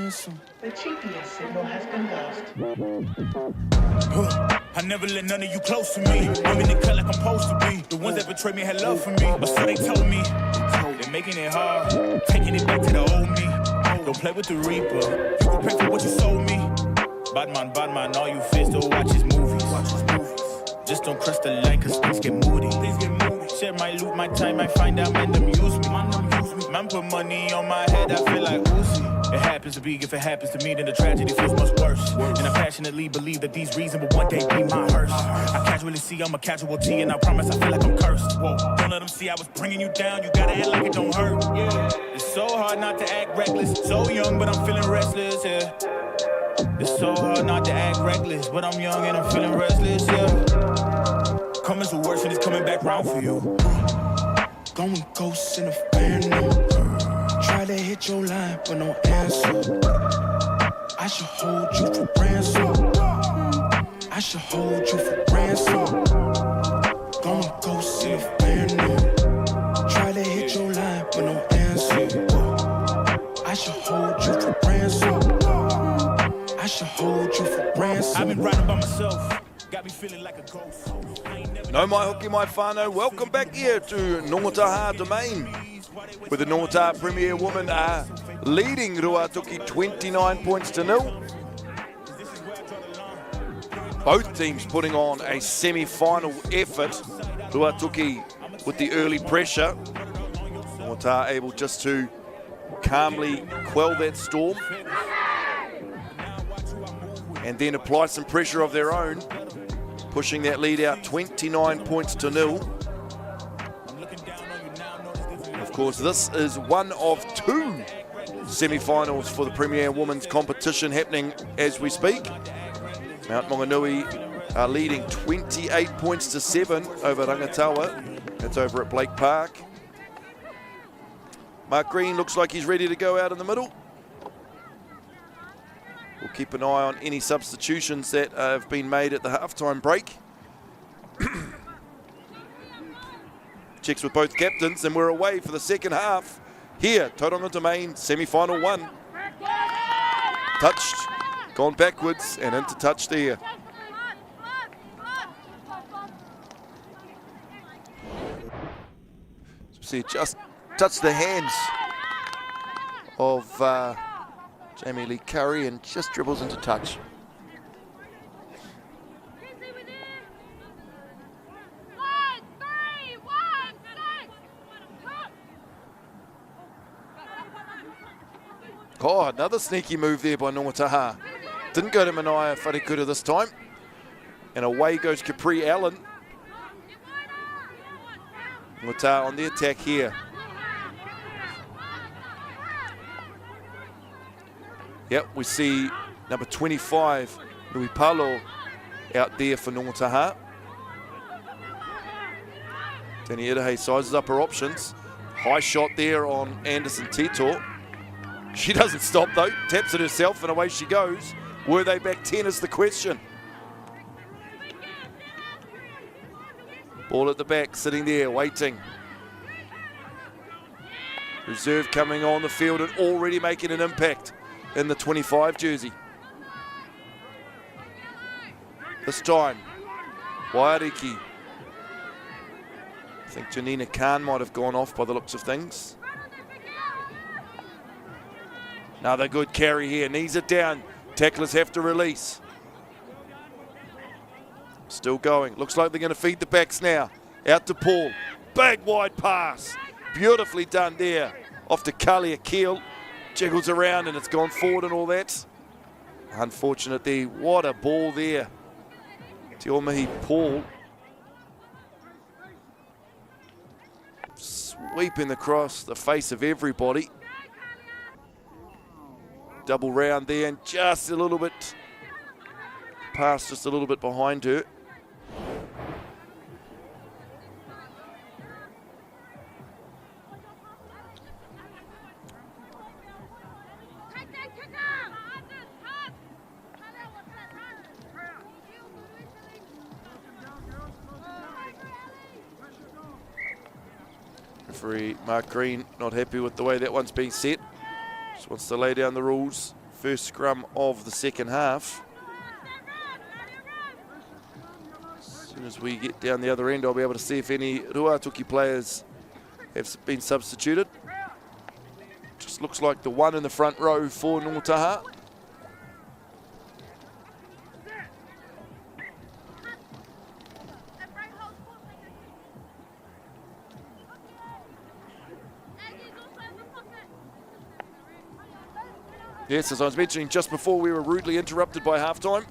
ransom. The GPS signal has been lost. I never let none of you close to me. I'm in the cut like I'm supposed to be. The ones that betrayed me had love for me, but so they told me. They're making it hard, taking it back to the old me. Don't play with the Reaper. You can pay for what you sold me. Bad man, all you fears to watch his movies. Just don't cross the line, cause things get moody. Share my loot, my time, I find out men them use me. Man put money on my head, I feel like Uzi. It happens to be, if it happens to me, then the tragedy feels much worse. And I passionately believe that these reasons will one day be my hearse. I casually see I'm a casualty, and I promise I feel like I'm cursed. Whoa. Don't let them see I was bringing you down, you gotta act like it don't hurt. Yeah. It's so hard not to act reckless. So young, but I'm feeling restless, yeah. It's so hard not to act reckless, but I'm young and I'm feeling restless, yeah. Coming's the worst and it's coming back round for you. Going ghosts in a phantom. Try to hit your line, but no answer. I should hold you for ransom. I should hold you for ransom. Going ghosts in a phantom. Try to hit your line, but no answer. I should hold you for ransom. I should hold you for ransom. I've been riding by myself. Got me feeling like a ghost. No mai hoki mai whānau, welcome back here to Ngongotahā Domain, with the Ngongotahā Premier women are leading Ruātoki 29 points to 0. Both teams putting on a semi-final effort. Ruātoki with the early pressure. Ngongotahā able just to calmly quell that storm and then apply some pressure of their own, pushing that lead out 29 points to 0. Of course, this is one of two semi-finals for the Premier Women's competition happening as we speak. Mount Maunganui are leading 28 points to 7 over Rangataua. That's over at Blake Park. Mark Green looks like he's ready to go out in the middle. We'll keep an eye on any substitutions that have been made at the halftime break. Checks with both captains, and we're away for the second half. Here, Tauranga Domain, semi-final 1. Touched, gone backwards, and into touch there. See, just touched the hands of Jamie Lee Curry and just dribbles into touch. Oh, another sneaky move there by Ngongotahā. Didn't go to Manaia Wharekuta this time. And away goes Capri Allen. Ngongotahā on the attack here. Yep, we see number 25, Nui Palo, out there for Ngongotahā. Tani Irahe sizes up her options. High shot there on Anderson Tito. She doesn't stop though, taps it herself and away she goes. Were they back 10 is the question. Ball at the back, sitting there, waiting. Reserve coming on the field and already making an impact in the 25 jersey. This time, Wairiki. I think Janina Khan might have gone off by the looks of things. Another good carry here, knees it down. Tacklers have to release. Still going, looks like they're going to feed the backs now. Out to Paul, big wide pass. Beautifully done there. Off to Kali Akil, jiggles around and it's gone forward and all that. Unfortunate there, what a ball there. Te Omihi Paul. Sweeping across the face of everybody. Double round there and just a little bit past, just a little bit behind her. Referee Mark Green not happy with the way that one's being set. Just wants to lay down the rules First scrum of the second half. As soon as we get down the other end, I'll be able to see if any Ruātoki players have been substituted. Just looks like the one in the front row for Ngongotahā. Yes, as I was mentioning just before, we were rudely interrupted by halftime.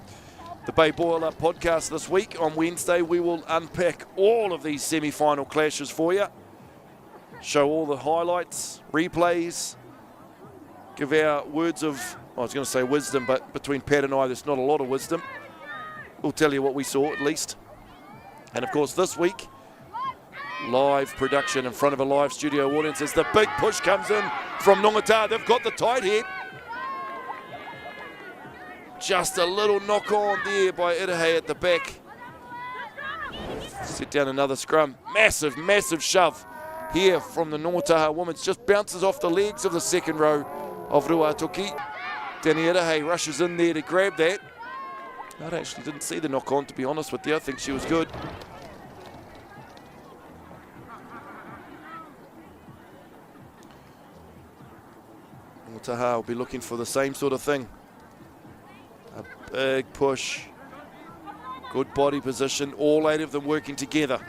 The Bay Boiler podcast this week. On Wednesday, we will unpack all of these semi-final clashes for you. Show all the highlights, replays, give our words of, I was going to say wisdom, but between Pat and I, there's not a lot of wisdom. We'll tell you what we saw at least. And of course, this week, live production in front of a live studio audience as the big push comes in from Ngongotahā. They've got the tight head. Just a little knock on there by Irahei at the back. Set down another scrum. Massive, massive shove here from the Ngongotahā women's. Just bounces off the legs of the second row of Ruātoki. Danny Irahei rushes in there to grab that. I actually didn't see the knock on, to be honest with you. I think she was good. Ngongotahā will be looking for the same sort of thing. A big push, good body position, all 8 of them working together.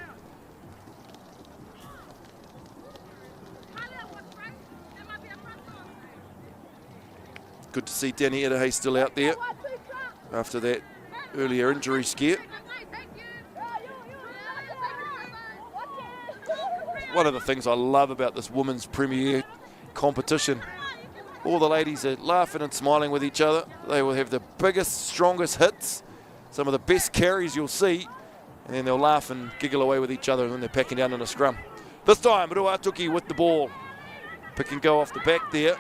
Good to see Danny Irahei still out there after that earlier injury scare. One of the things I love about this women's premier competition, all the ladies are laughing and smiling with each other. They will have the biggest, strongest hits, some of the best carries you'll see, and then they'll laugh and giggle away with each other, and then they're packing down in a scrum. This time, Ruātoki with the ball. Pick and go off the back there.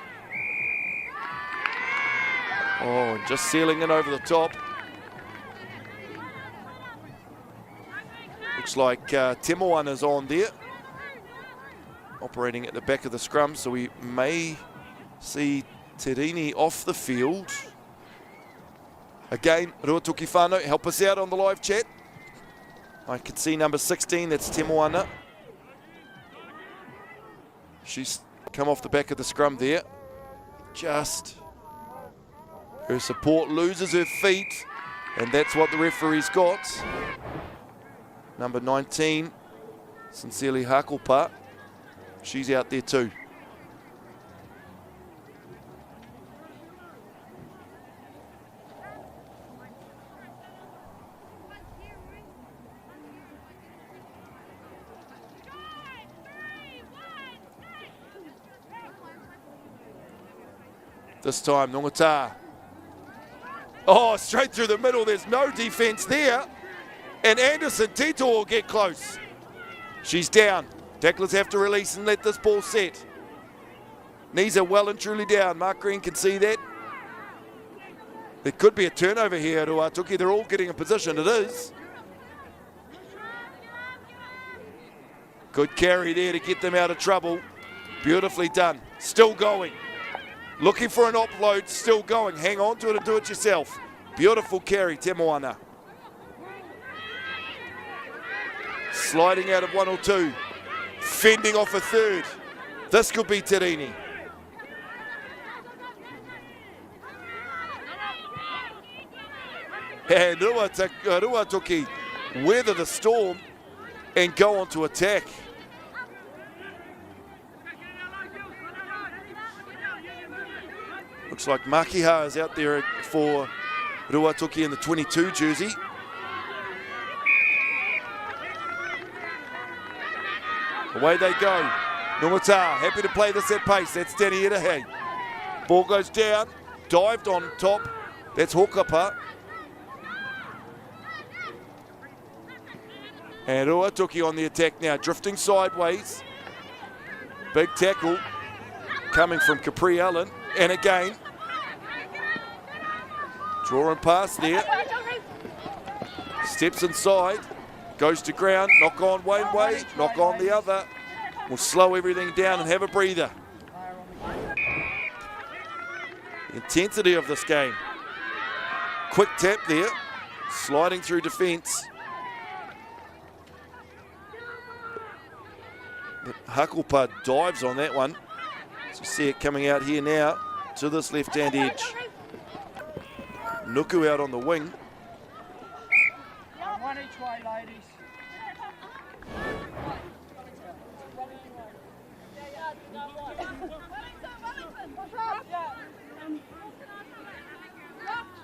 Oh, and just sealing in over the top. Looks like Temoana's on there, operating at the back of the scrum, so we may see Terini off the field. Again, Ruātoki whānau, help us out on the live chat. I can see number 16, that's Temoana. She's come off the back of the scrum there. Just her support loses her feet, and that's what the referee's got. Number 19, Sincerely Hakopa, she's out there too. This time, Ngongotahā. Oh, straight through the middle. There's no defence there. And Anderson Tito will get close. She's down. Tacklers have to release and let this ball set. Knees are well and truly down. Mark Green can see that. There could be a turnover here at Ruātoki. They're all getting in position. It is. Good carry there to get them out of trouble. Beautifully done. Still going. Looking for an offload, still going. Hang on to it and do it yourself. Beautiful carry, Temoana. Sliding out of 1 or 2. Fending off a third. This could be Terini. And Ruātoki weather the storm and go on to attack. Looks like Makiha is out there for Ruātoki in the 22 jersey. Away they go. Ngongotahā happy to play this at pace. That's Danny Irahei. Ball goes down, dived on top. That's Hokapa. And Ruātoki on the attack now, drifting sideways. Big tackle coming from Capri Allen. And again, drawing past there. Steps inside, goes to ground, knock on one way, knock on the other. We'll slow everything down and have a breather. The intensity of this game. Quick tap there, sliding through defence. Hakupa dives on that one. So you see it coming out here now to this left-hand edge. Nuku out on the wing. One each way, ladies.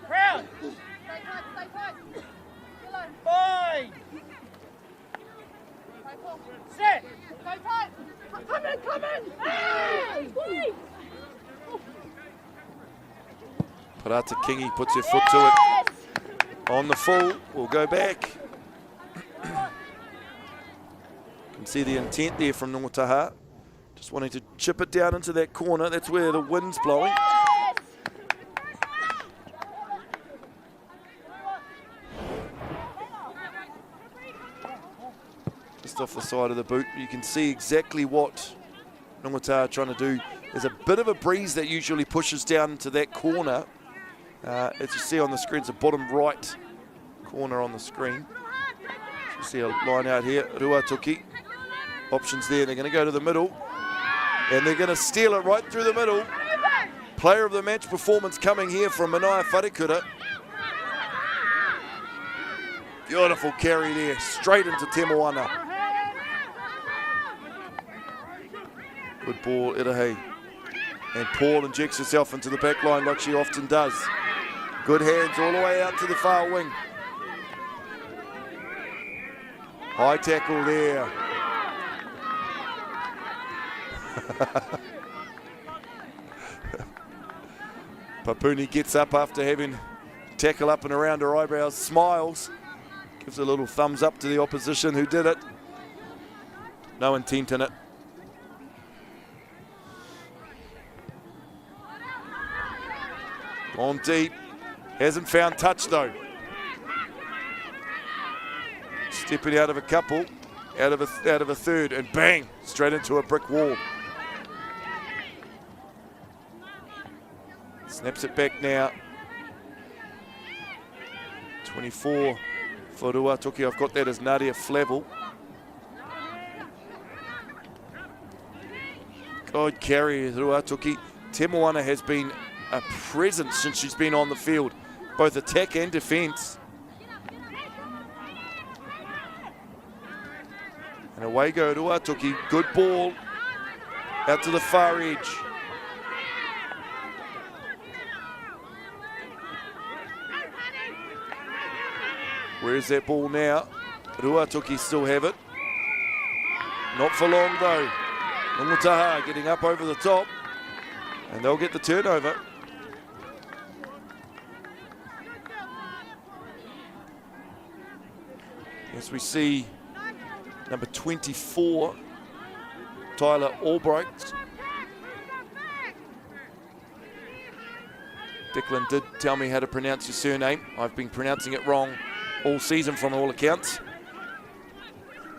Crowd! Boy! Sit! Come in! Hey! Parata Kingi puts her foot to it. On the full, we'll go back. You can see the intent there from Ngongotahā. Just wanting to chip it down into that corner. That's where the wind's blowing. Just off the side of the boot. You can see exactly what Ngongotahā are trying to do. There's a bit of a breeze that usually pushes down into that corner. As you see on the screen, it's the bottom right corner on the screen. So you see a line out here. Ruātoki. Options there. They're going to go to the middle. And they're going to steal it right through the middle. Player of the match performance coming here from Manaia Wharekura. Beautiful carry there. Straight into Te Moana. Good ball, Irahe. And Paul injects herself into the back line like she often does. Good hands all the way out to the far wing. High tackle there. Papuni gets up after having tackle up and around her eyebrows, smiles, gives a little thumbs up to the opposition who did it. No intent in it. On deep, hasn't found touch though. Stepping out of a couple, out of a third, and bang, straight into a brick wall. Snaps it back now. 24 for Ruātoki. I've got that as Nadia Flavel. Good carry, Ruātoki. Te Moana has been a presence since she's been on the field, both attack and defence. And away go Ruātoki. Good ball out to the far edge. Where's that ball now? Ruātoki still have it. Not for long though. Ngongotahā getting up over the top, and they'll get the turnover. As we see number 24, Tyler Albright. Declan did tell me how to pronounce your surname. I've been pronouncing it wrong all season from all accounts.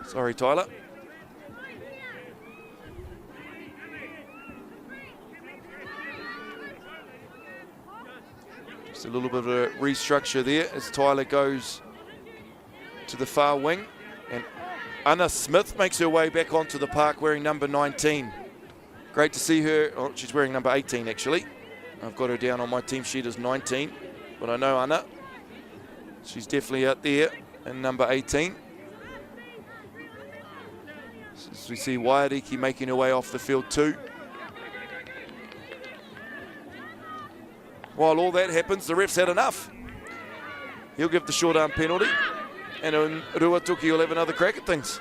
Sorry, Tyler. Just a little bit of a restructure there as Tyler goes to the far wing. And Anna Smith makes her way back onto the park wearing number 19. Great to see her. Oh, she's wearing number 18 actually. I've got her down on my team sheet as 19, but I know Anna. She's definitely out there in number 18. As we see Waiariki making her way off the field too. While all that happens, the ref's had enough. He'll give the short arm penalty, and Ruātoki will have another crack at things.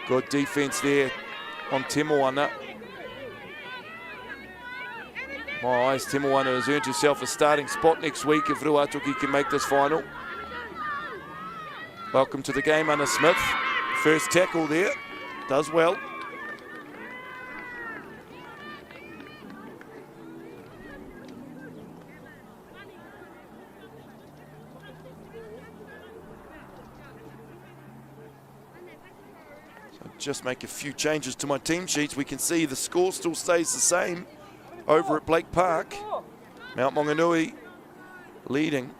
Good defence there on Te Moana. My eyes, Te Moana has earned herself a starting spot next week if Ruātoki can make this final. Welcome to the game, Anna Smith. First tackle there, does well. So just make a few changes to my team sheets. We can see the score still stays the same over at Blake Park. Mount Maunganui leading.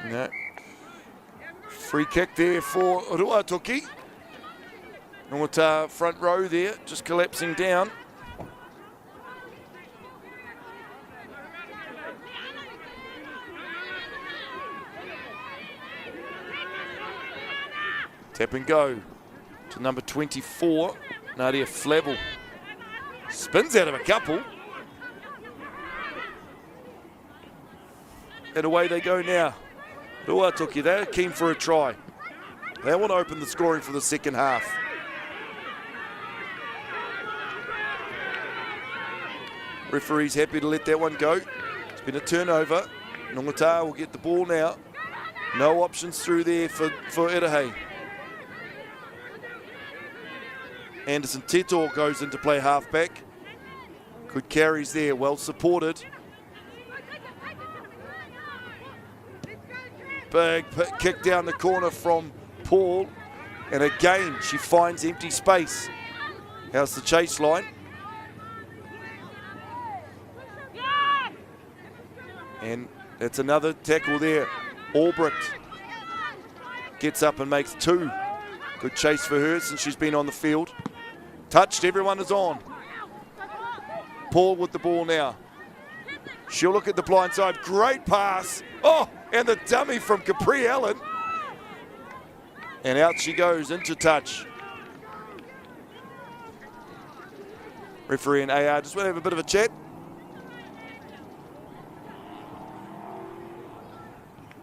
No. Free kick there for Ruātoki. Ngongotahā front row there, just collapsing down. Tap and go to number 24, Nadia Flavel. Spins out of a couple. And away they go now. Ruātoki, they're keen for a try. They want to open the scoring for the second half. Referee's happy to let that one go. It's been a turnover. Ngongotahā will get the ball now. No options through there for Irahe. Anderson Tetor goes into play halfback. Good carries there, well supported. Big kick down the corner from Paul. And again, she finds empty space. How's the chase line? And it's another tackle there. Albrecht gets up and makes two. Good chase for her since she's been on the field. Touched, everyone is on. Paul with the ball now. She'll look at the blind side. Great pass. Oh, and the dummy from Capri Allen. And out she goes into touch. Referee and AR just want to have a bit of a chat.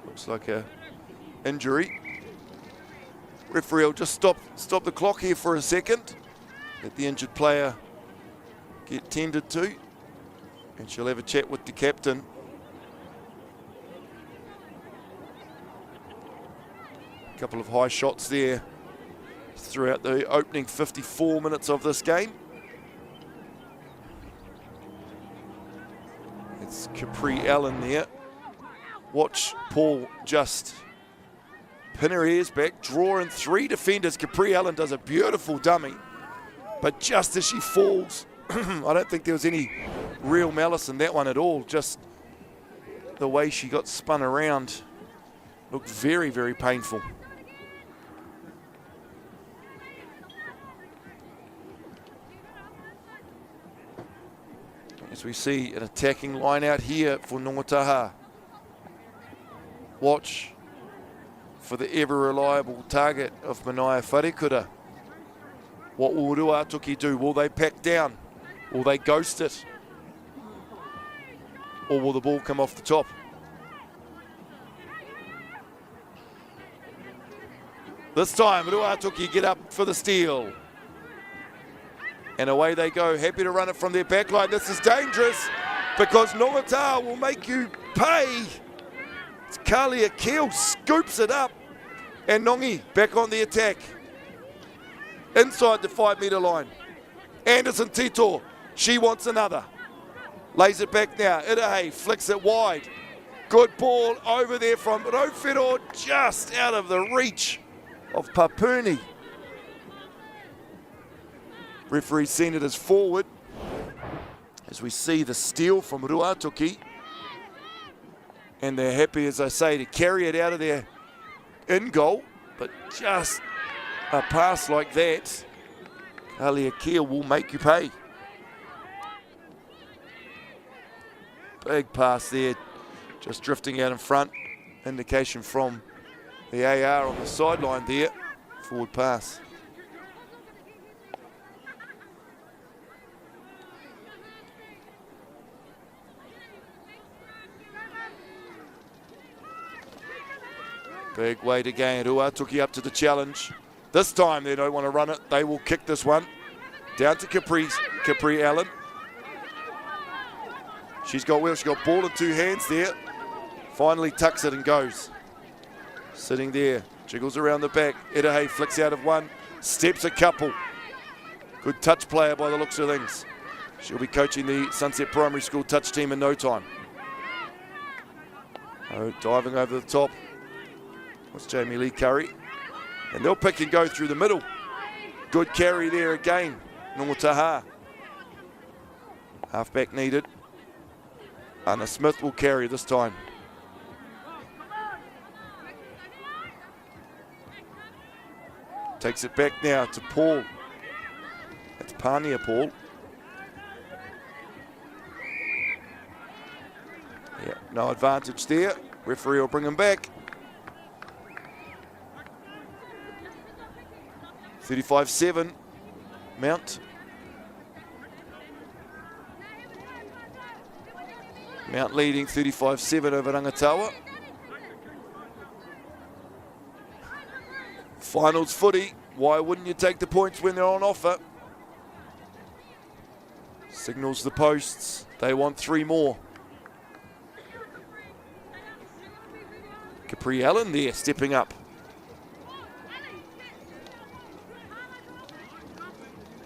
Looks like a injury. Referee will just stop the clock here for a second. Let the injured player get tended to. And she'll have a chat with the captain. A couple of high shots there throughout the opening 54 minutes of this game. It's Capri Allen there. Watch Paul just pin her ears back, draw in three defenders. Capri Allen does a beautiful dummy. But just as she falls, I don't think there was any real malice in that one at all. Just the way she got spun around looked very, very painful. As we see an attacking line out here for Ngongotahā. Watch for the ever-reliable target of Manaia Wharekura. What will Ruātoki do? Will they pack down? Will they ghost it? Or will the ball come off the top? This time, Ruātoki get up for the steal. And away they go, happy to run it from their back line. This is dangerous because Ngongotahā will make you pay. It's Kalia Keel scoops it up. And Nongi back on the attack. Inside the 5 metre line. Anderson Tito, she wants another. Lays it back now. Irahe flicks it wide. Good ball over there from Rofero, just out of the reach of Papuni. Referee seen it as forward. As we see the steal from Ruātoki. And they're happy, as I say, to carry it out of their in goal. But just a pass like that, Aliakia will make you pay. Big pass there, just drifting out in front. Indication from the AR on the sideline there. Forward pass. Big weight again. Ruātoki up to the challenge. This time they don't want to run it. They will kick this one. Down to Capri Allen. She's got ball in two hands there. Finally tucks it and goes. Sitting there, jiggles around the back. Edahe flicks out of one, steps a couple. Good touch player by the looks of things. She'll be coaching the Sunset Primary School touch team in no time. Oh, diving over the top was Jamie Lee Curry. And they'll pick and go through the middle. Good carry there again, Ngongotahā. Halfback needed. Anna Smith will carry this time. Takes it back now to Paul. That's Pania Paul. Yeah, no advantage there. Referee will bring him back. 35-7, Mount. Mount leading 35-7 over Rangataua. Finals footy, why wouldn't you take the points when they're on offer? Signals the posts, they want 3 more. Capri Allen there, stepping up.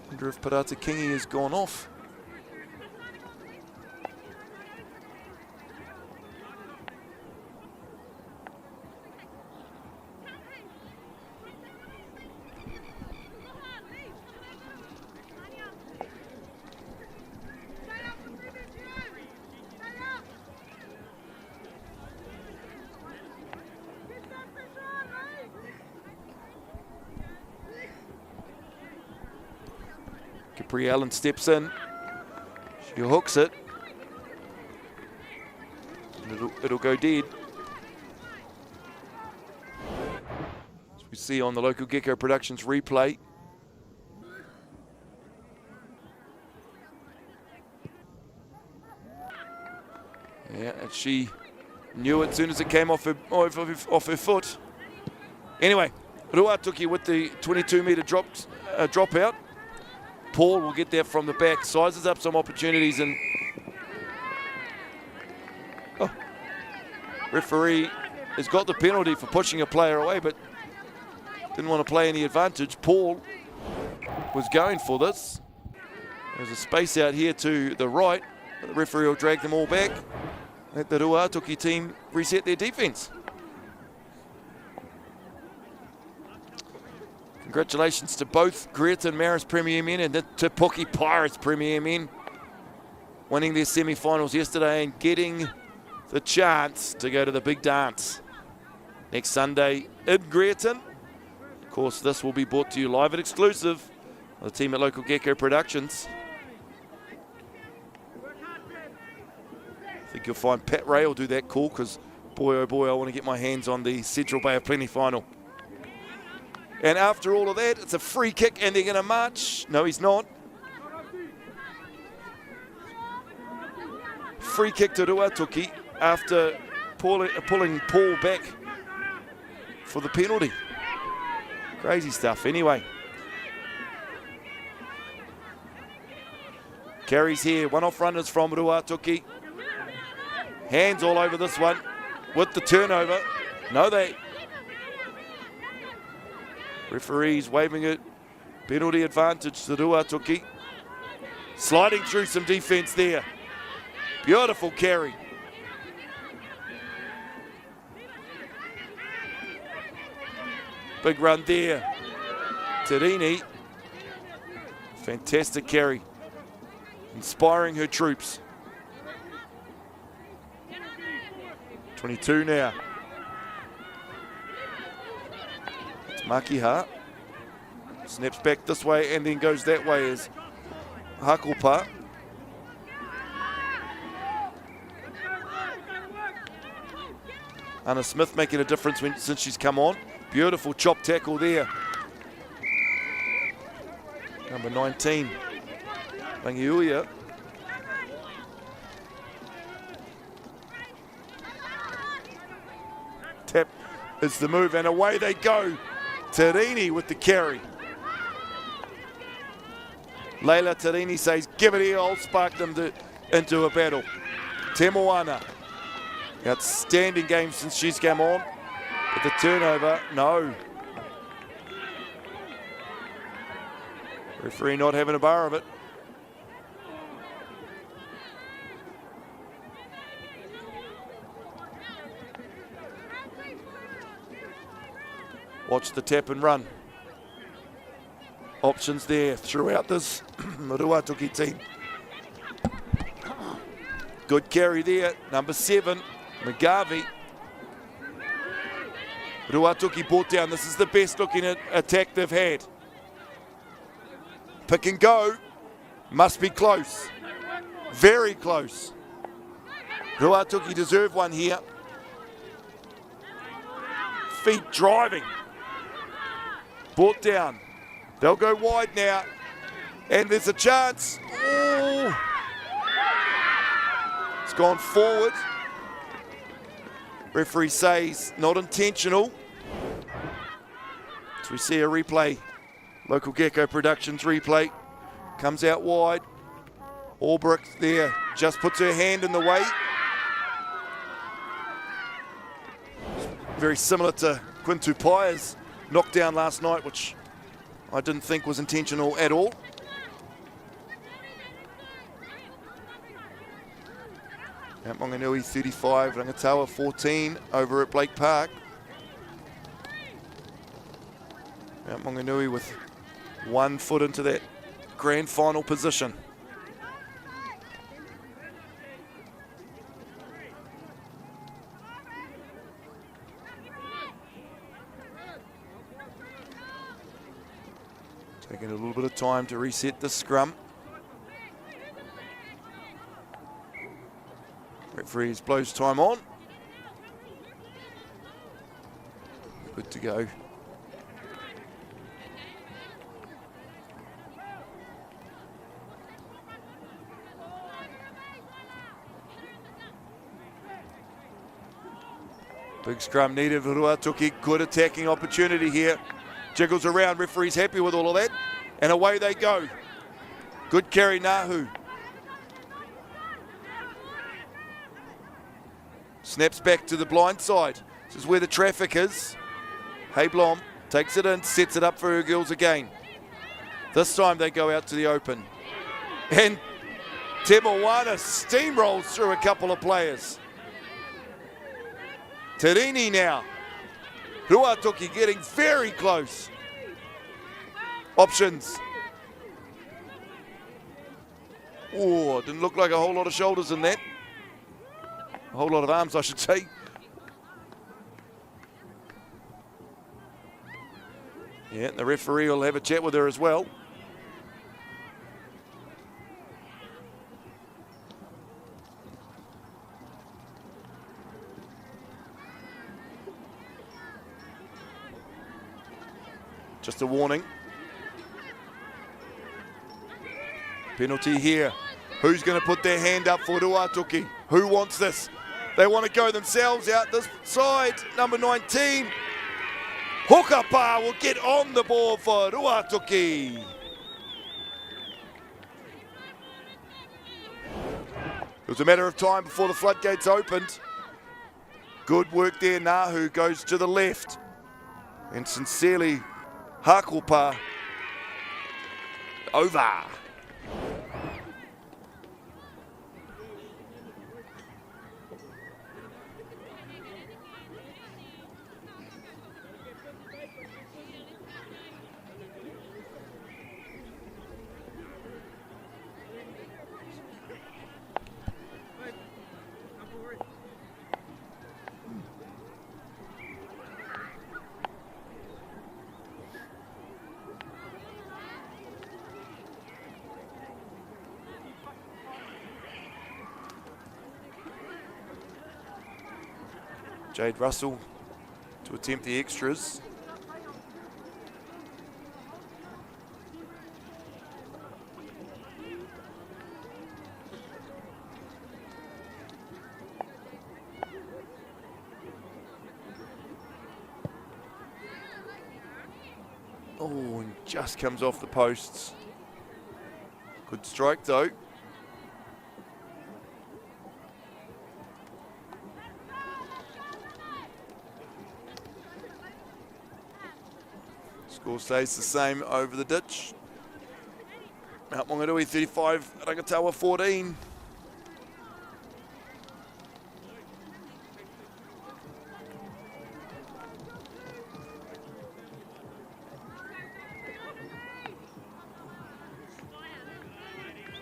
Wonder if Parata Kingi has gone off. Capri Allen steps in. She hooks it. And it'll go dead. As we see on the Local Gecko Productions replay. Yeah, and she knew it as soon as it came off her foot. Anyway, Ruātoki with the 22-metre dropout. Paul will get there from the back, sizes up some opportunities, and referee has got the penalty for pushing a player away, but didn't want to play any advantage. Paul was going for this. There's a space out here to the right. The referee will drag them all back. Let the Ruātoki team reset their defence. Congratulations to both Greerton Maris Premier men and the Te Puke Pirates Premier men, winning their semi-finals yesterday and getting the chance to go to the big dance next Sunday in Greerton. Of course, this will be brought to you live and exclusive by the team at Local Gecko Productions. I think you'll find Pat Ray will do that call, because boy oh boy, I want to get my hands on the Central Bay of Plenty final. And after all of that, it's a free kick and they're going to march. No, he's not. Free kick to Ruātoki after pulling Paul back for the penalty. Crazy stuff. Anyway. Carries here. One off runners from Ruātoki. Hands all over this one with the turnover. No, they... Referees waving it. Penalty advantage to Ruātoki. Sliding through some defence there. Beautiful carry. Big run there. Terini. Fantastic carry. Inspiring her troops. 22 now. Makiha snaps back this way and then goes that way as Hakopa. Anna Smith making a difference since she's come on. Beautiful chop tackle there. Number 19, Rangiuia. Tap is the move and away they go. Terini with the carry. Leila Terini says, give it here, I'll spark them into a battle. Te Moana, outstanding game since she's come on. But the turnover, no. Referee not having a bar of it. Watch the tap and run. Options there throughout this Ruātoki team. Good carry there, number 7, McGarvey. Ruātoki brought down. This is the best looking attack they've had. Pick and go. Must be close. Very close. Ruātoki deserve one here. Feet driving. Brought down. They'll go wide now. And there's a chance. Oh. It's gone forward. Referee says not intentional. So we see a replay. Local Gecko Productions replay. Comes out wide. Albrook there. Just puts her hand in the way. Very similar to Quinn Tupaia's knockdown last night, which I didn't think was intentional at all. Mount Maunganui 35, Rangataua 14 over at Blake Park. Mount Maunganui with 1 foot into that grand final position. Taking a little bit of time to reset the scrum. Referees blows time on. Good to go. Big scrum needed for Ruātoki. Good attacking opportunity here. Jiggles around, referee's happy with all of that. And away they go. Good carry, Nahu. Snaps back to the blind side. This is where the traffic is. Hayblom takes it in, sets it up for her girls again. This time they go out to the open. And Temawana steamrolls through a couple of players. Terini now. Ruātoki getting very close. Options. Oh, didn't look like a whole lot of shoulders in that. A whole lot of arms, I should say. Yeah, the referee will have a chat with her as well. Just a warning. Penalty here. Who's going to put their hand up for Ruātoki? Who wants this? They want to go themselves out this side. Number 19. Hokapā will get on the ball for Ruātoki. It was a matter of time before the floodgates opened. Good work there. Nahu goes to the left. And sincerely, Hakopa over. Jade Russell to attempt the extras. Oh, and just comes off the posts. Good strike though. Score stays the same over the ditch. Mount Maunganui 35, Rangataua 14.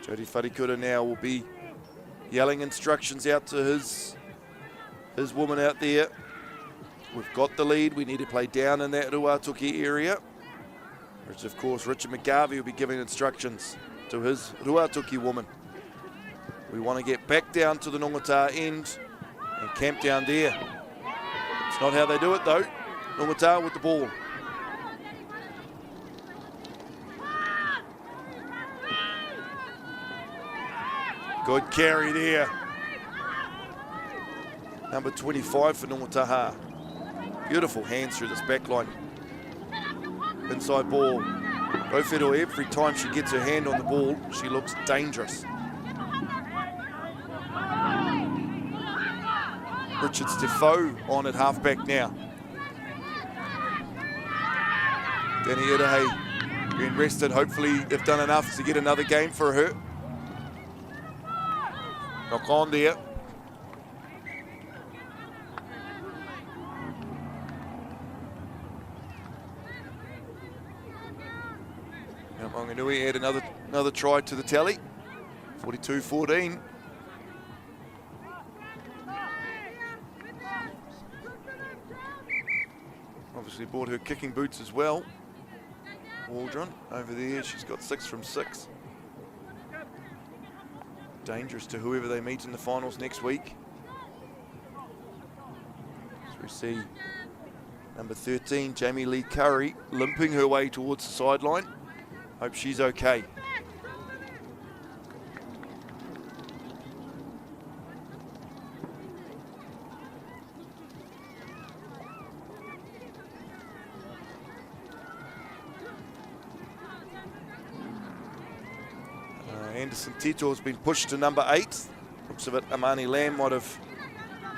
Jody Wharikura now will be yelling instructions out to his woman out there. We've got the lead. We need to play down in that Ruātoki area. Which, of course, Richard McGarvey will be giving instructions to his Ruātoki woman. We want to get back down to the Ngongotahā end and camp down there. It's not how they do it, though. Ngongotahā with the ball. Good carry there. Number 25 for Ngongotahā. Beautiful hands through this back line. Inside ball. Rowhito, every time she gets her hand on the ball, she looks dangerous. Richard Defoe on at halfback now. Danny Idahe being rested. Hopefully they've done enough to get another game for her. Knock on there. Mount Maunganui add another try to the tally. 42-14. Obviously bought her kicking boots as well. Waldron over there, she's got 6 from 6. Dangerous to whoever they meet in the finals next week. So we see number 13, Jamie Lee Curry, limping her way towards the sideline. Hope she's okay. Anderson Tito has been pushed to number 8. Looks of it, Amani Lamb might have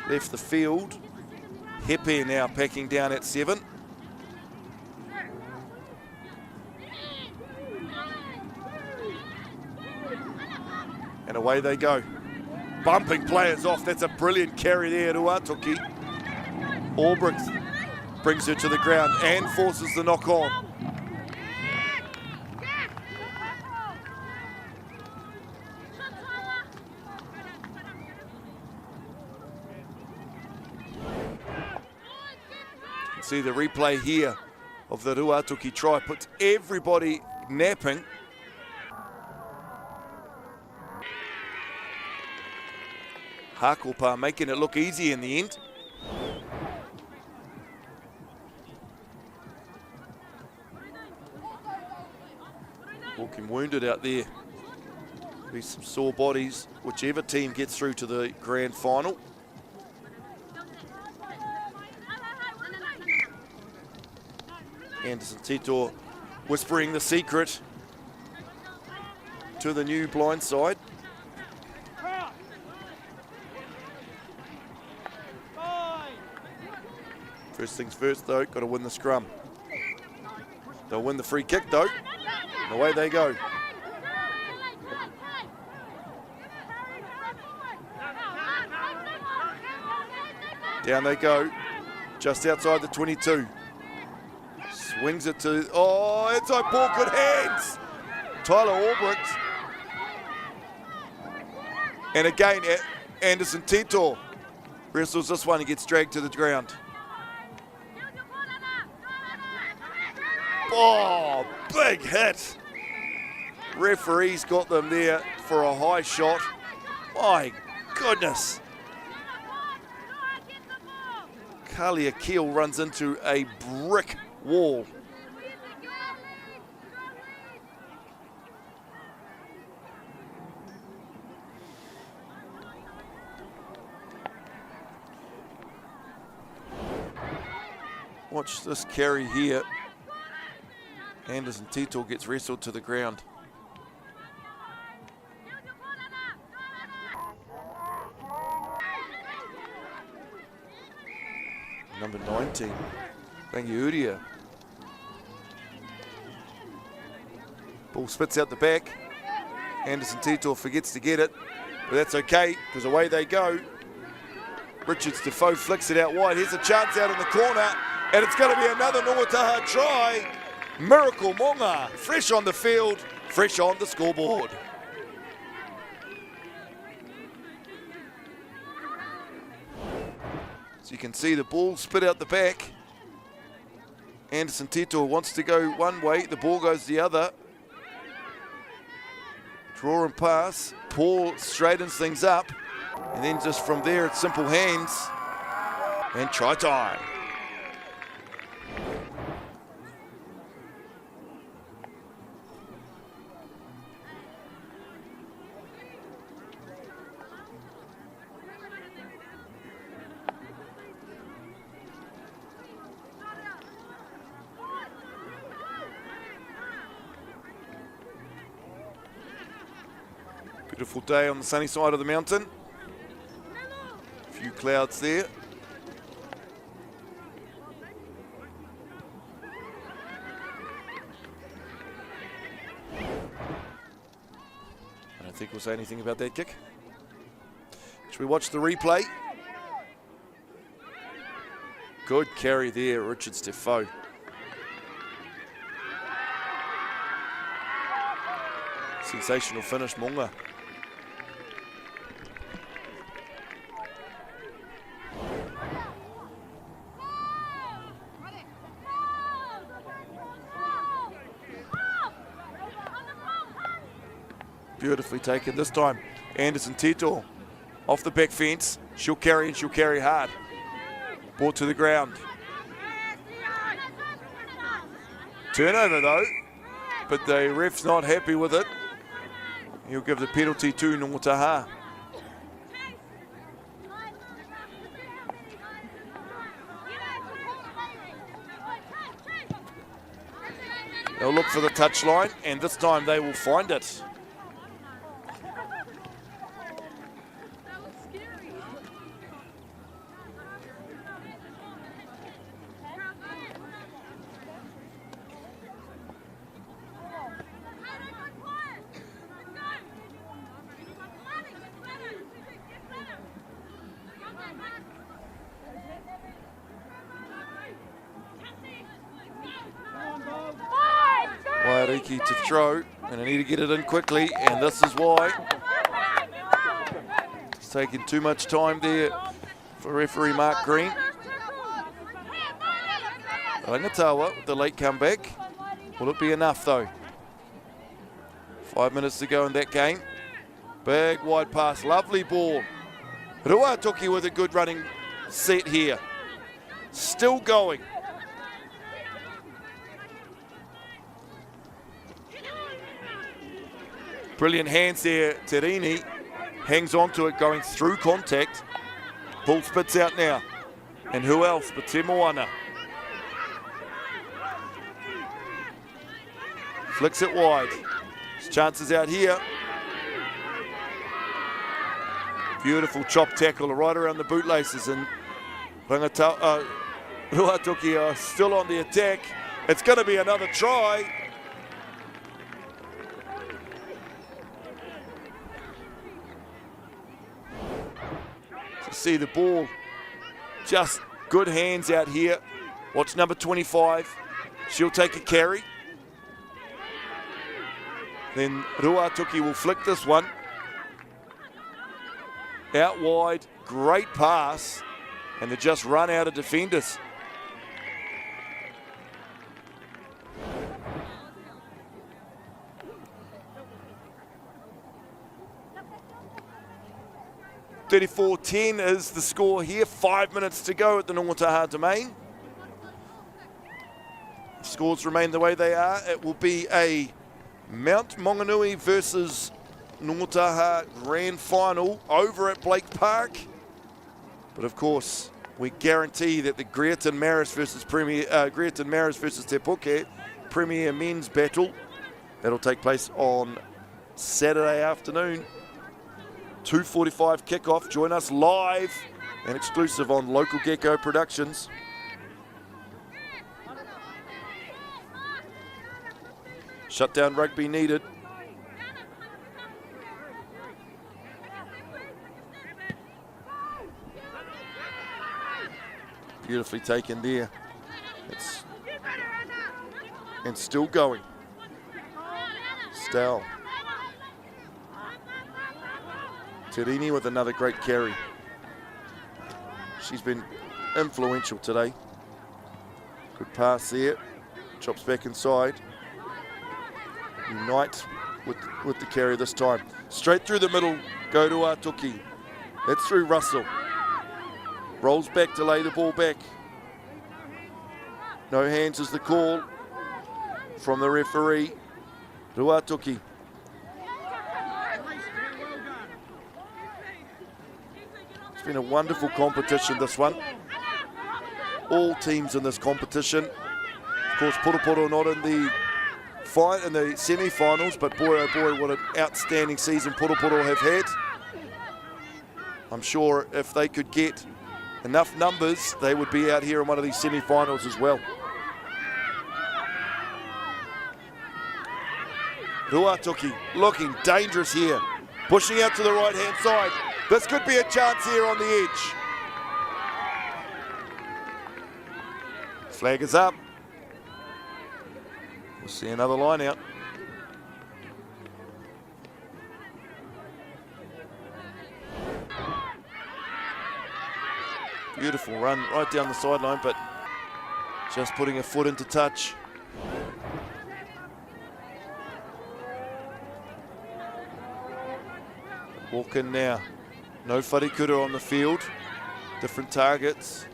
left the field. Hepe now packing down at 7. And away they go. Bumping players off. That's a brilliant carry there to Ruātoki. Albrecht brings her to the ground and forces the knock on. See the replay here of the Ruātoki try. Puts everybody napping. Hakopa making it look easy in the end. Walking wounded out there. Be some sore bodies, whichever team gets through to the grand final. Anderson Tito whispering the secret to the new blind side. First things first though, got to win the scrum. They'll win the free kick though, and away they go. Down they go, just outside the 22. Swings it to, oh, inside ball, good hands. Tyler Albrecht. And again, Anderson Tito wrestles this one and gets dragged to the ground. Oh, big hit. Referee's got them there for a high shot. My goodness. Kalia Keel runs into a brick wall. Watch this carry here. Anderson Tito gets wrestled to the ground. Number 19, Rangiuria. Ball spits out the back. Anderson Tito forgets to get it, but that's okay because away they go. Richards Defoe flicks it out wide. Here's a chance out in the corner, and it's going to be another Ngongotahā try. Miracle Monga, fresh on the field, fresh on the scoreboard. So you can see the ball spit out the back. Anderson Tito wants to go one way, the ball goes the other. Draw and pass, Paul straightens things up, and then just from there it's simple hands, and try time. Beautiful day on the sunny side of the mountain. A few clouds there. I don't think we'll say anything about that kick. Should we watch the replay? Good carry there, Richards Defoe. Sensational finish, Monga. Beautifully taken this time. Anderson Tito off the back fence. She'll carry and she'll carry hard. Ball to the ground. Turnover though, but the ref's not happy with it. He'll give the penalty to Ngongotahā. They'll look for the touchline, and this time they will find it. Waiariki to throw, and I need to get it in quickly, and this is why. It's taking too much time there for referee Mark Green. Rangataua with the late comeback. Will it be enough though? 5 minutes to go in that game. Big wide pass, lovely ball. Ruātoki with a good running set here. Still going. Brilliant hands there, Terini. Hangs on to it, going through contact. Ball spits out now. And who else but Te Moana? Flicks it wide. There's chances out here. Beautiful chop tackle right around the bootlaces, and Ruātoki are still on the attack. It's going to be another try. See the ball, just good hands out here. Watch number 25, she'll take a carry. Then Ruātoki will flick this one. Out wide, great pass, and they just run out of defenders. (34-10) is the score here. 5 minutes to go at the Ngongotahā domain. If scores remain the way they are, it will be a Mount Maunganui versus Ngongotahā grand final over at Blake Park. But of course, we guarantee that the Greaton Maris versus Te Puke Premier Men's Battle, that'll take place on Saturday afternoon. 2:45 kickoff. Join us live and exclusive on Local Gecko Productions. Shutdown rugby needed. Beautifully taken there. And still going. Stell. Terini with another great carry. She's been influential today. Good pass there. Chops back inside. Unite with the carry this time. Straight through the middle. Go to Ruātoki. That's through Russell. Rolls back to lay the ball back. No hands is the call from the referee. Ruātoki. It's been a wonderful competition, this one. All teams in this competition. Of course, Purupuru not in the semi-finals, but boy oh boy, what an outstanding season Purupuru have had. I'm sure if they could get enough numbers, they would be out here in one of these semi-finals as well. Ruātoki looking dangerous here. Pushing out to the right-hand side. This could be a chance here on the edge. Flag is up. We'll see another line out. Beautiful run right down the sideline, but just putting a foot into touch. Walk in now. No wharikura on the field. Different targets.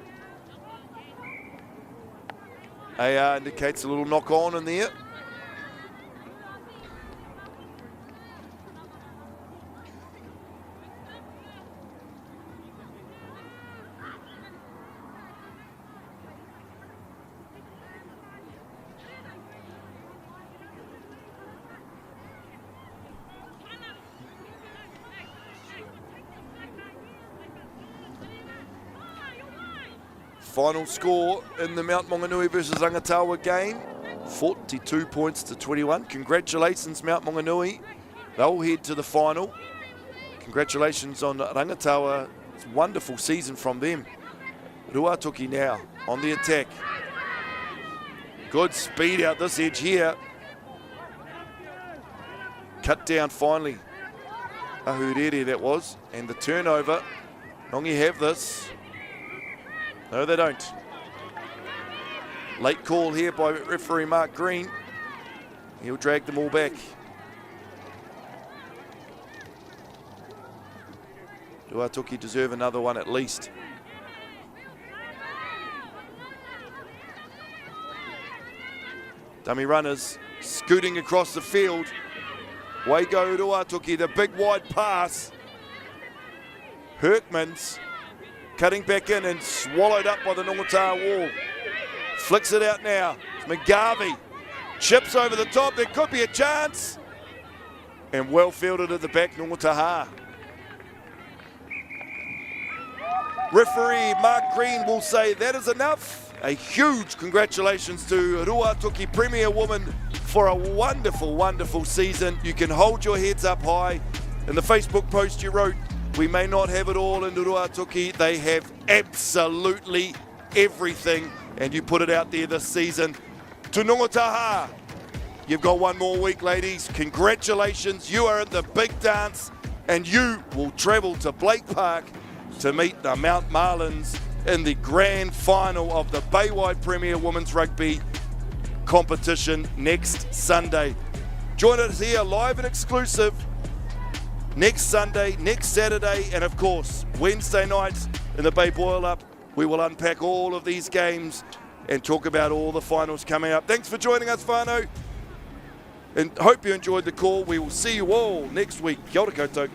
AR indicates a little knock on in there. Final score in the Mount Maunganui versus Rangataua game, 42 points to 21. Congratulations, Mount Maunganui. They'll head to the final. Congratulations on Rangataua. It's a wonderful season from them. Ruātoki now on the attack. Good speed out this edge here. Cut down finally. Ahurere that was. And the turnover. Nongi have this. No, they don't. Late call here by referee Mark Green. He'll drag them all back. Ruātoki deserve another one at least. Dummy runners scooting across the field. Way go Ruātoki, the big wide pass. Herkmans cutting back in and swallowed up by the Ngongotahā wall. Flicks it out now. It's McGarvey. Chips over the top. There could be a chance. And well fielded at the back, Ngongotahā. Referee Mark Green will say that is enough. A huge congratulations to Ruātoki Premier Woman for a wonderful, wonderful season. You can hold your heads up high. In the Facebook post you wrote, we may not have it all in Ruātoki. They have absolutely everything. And you put it out there this season. To Ngongotahā, you've got one more week, ladies. Congratulations. You are at the big dance. And you will travel to Blake Park to meet the Mount Marlins in the grand final of the Baywide Premier Women's Rugby competition next Sunday. Join us here live and exclusive next Sunday, next Saturday, and of course, Wednesday night in the Bay Boil-Up. We will unpack all of these games and talk about all the finals coming up. Thanks for joining us, whānau, and hope you enjoyed the call. We will see you all next week. Kia ora koutou.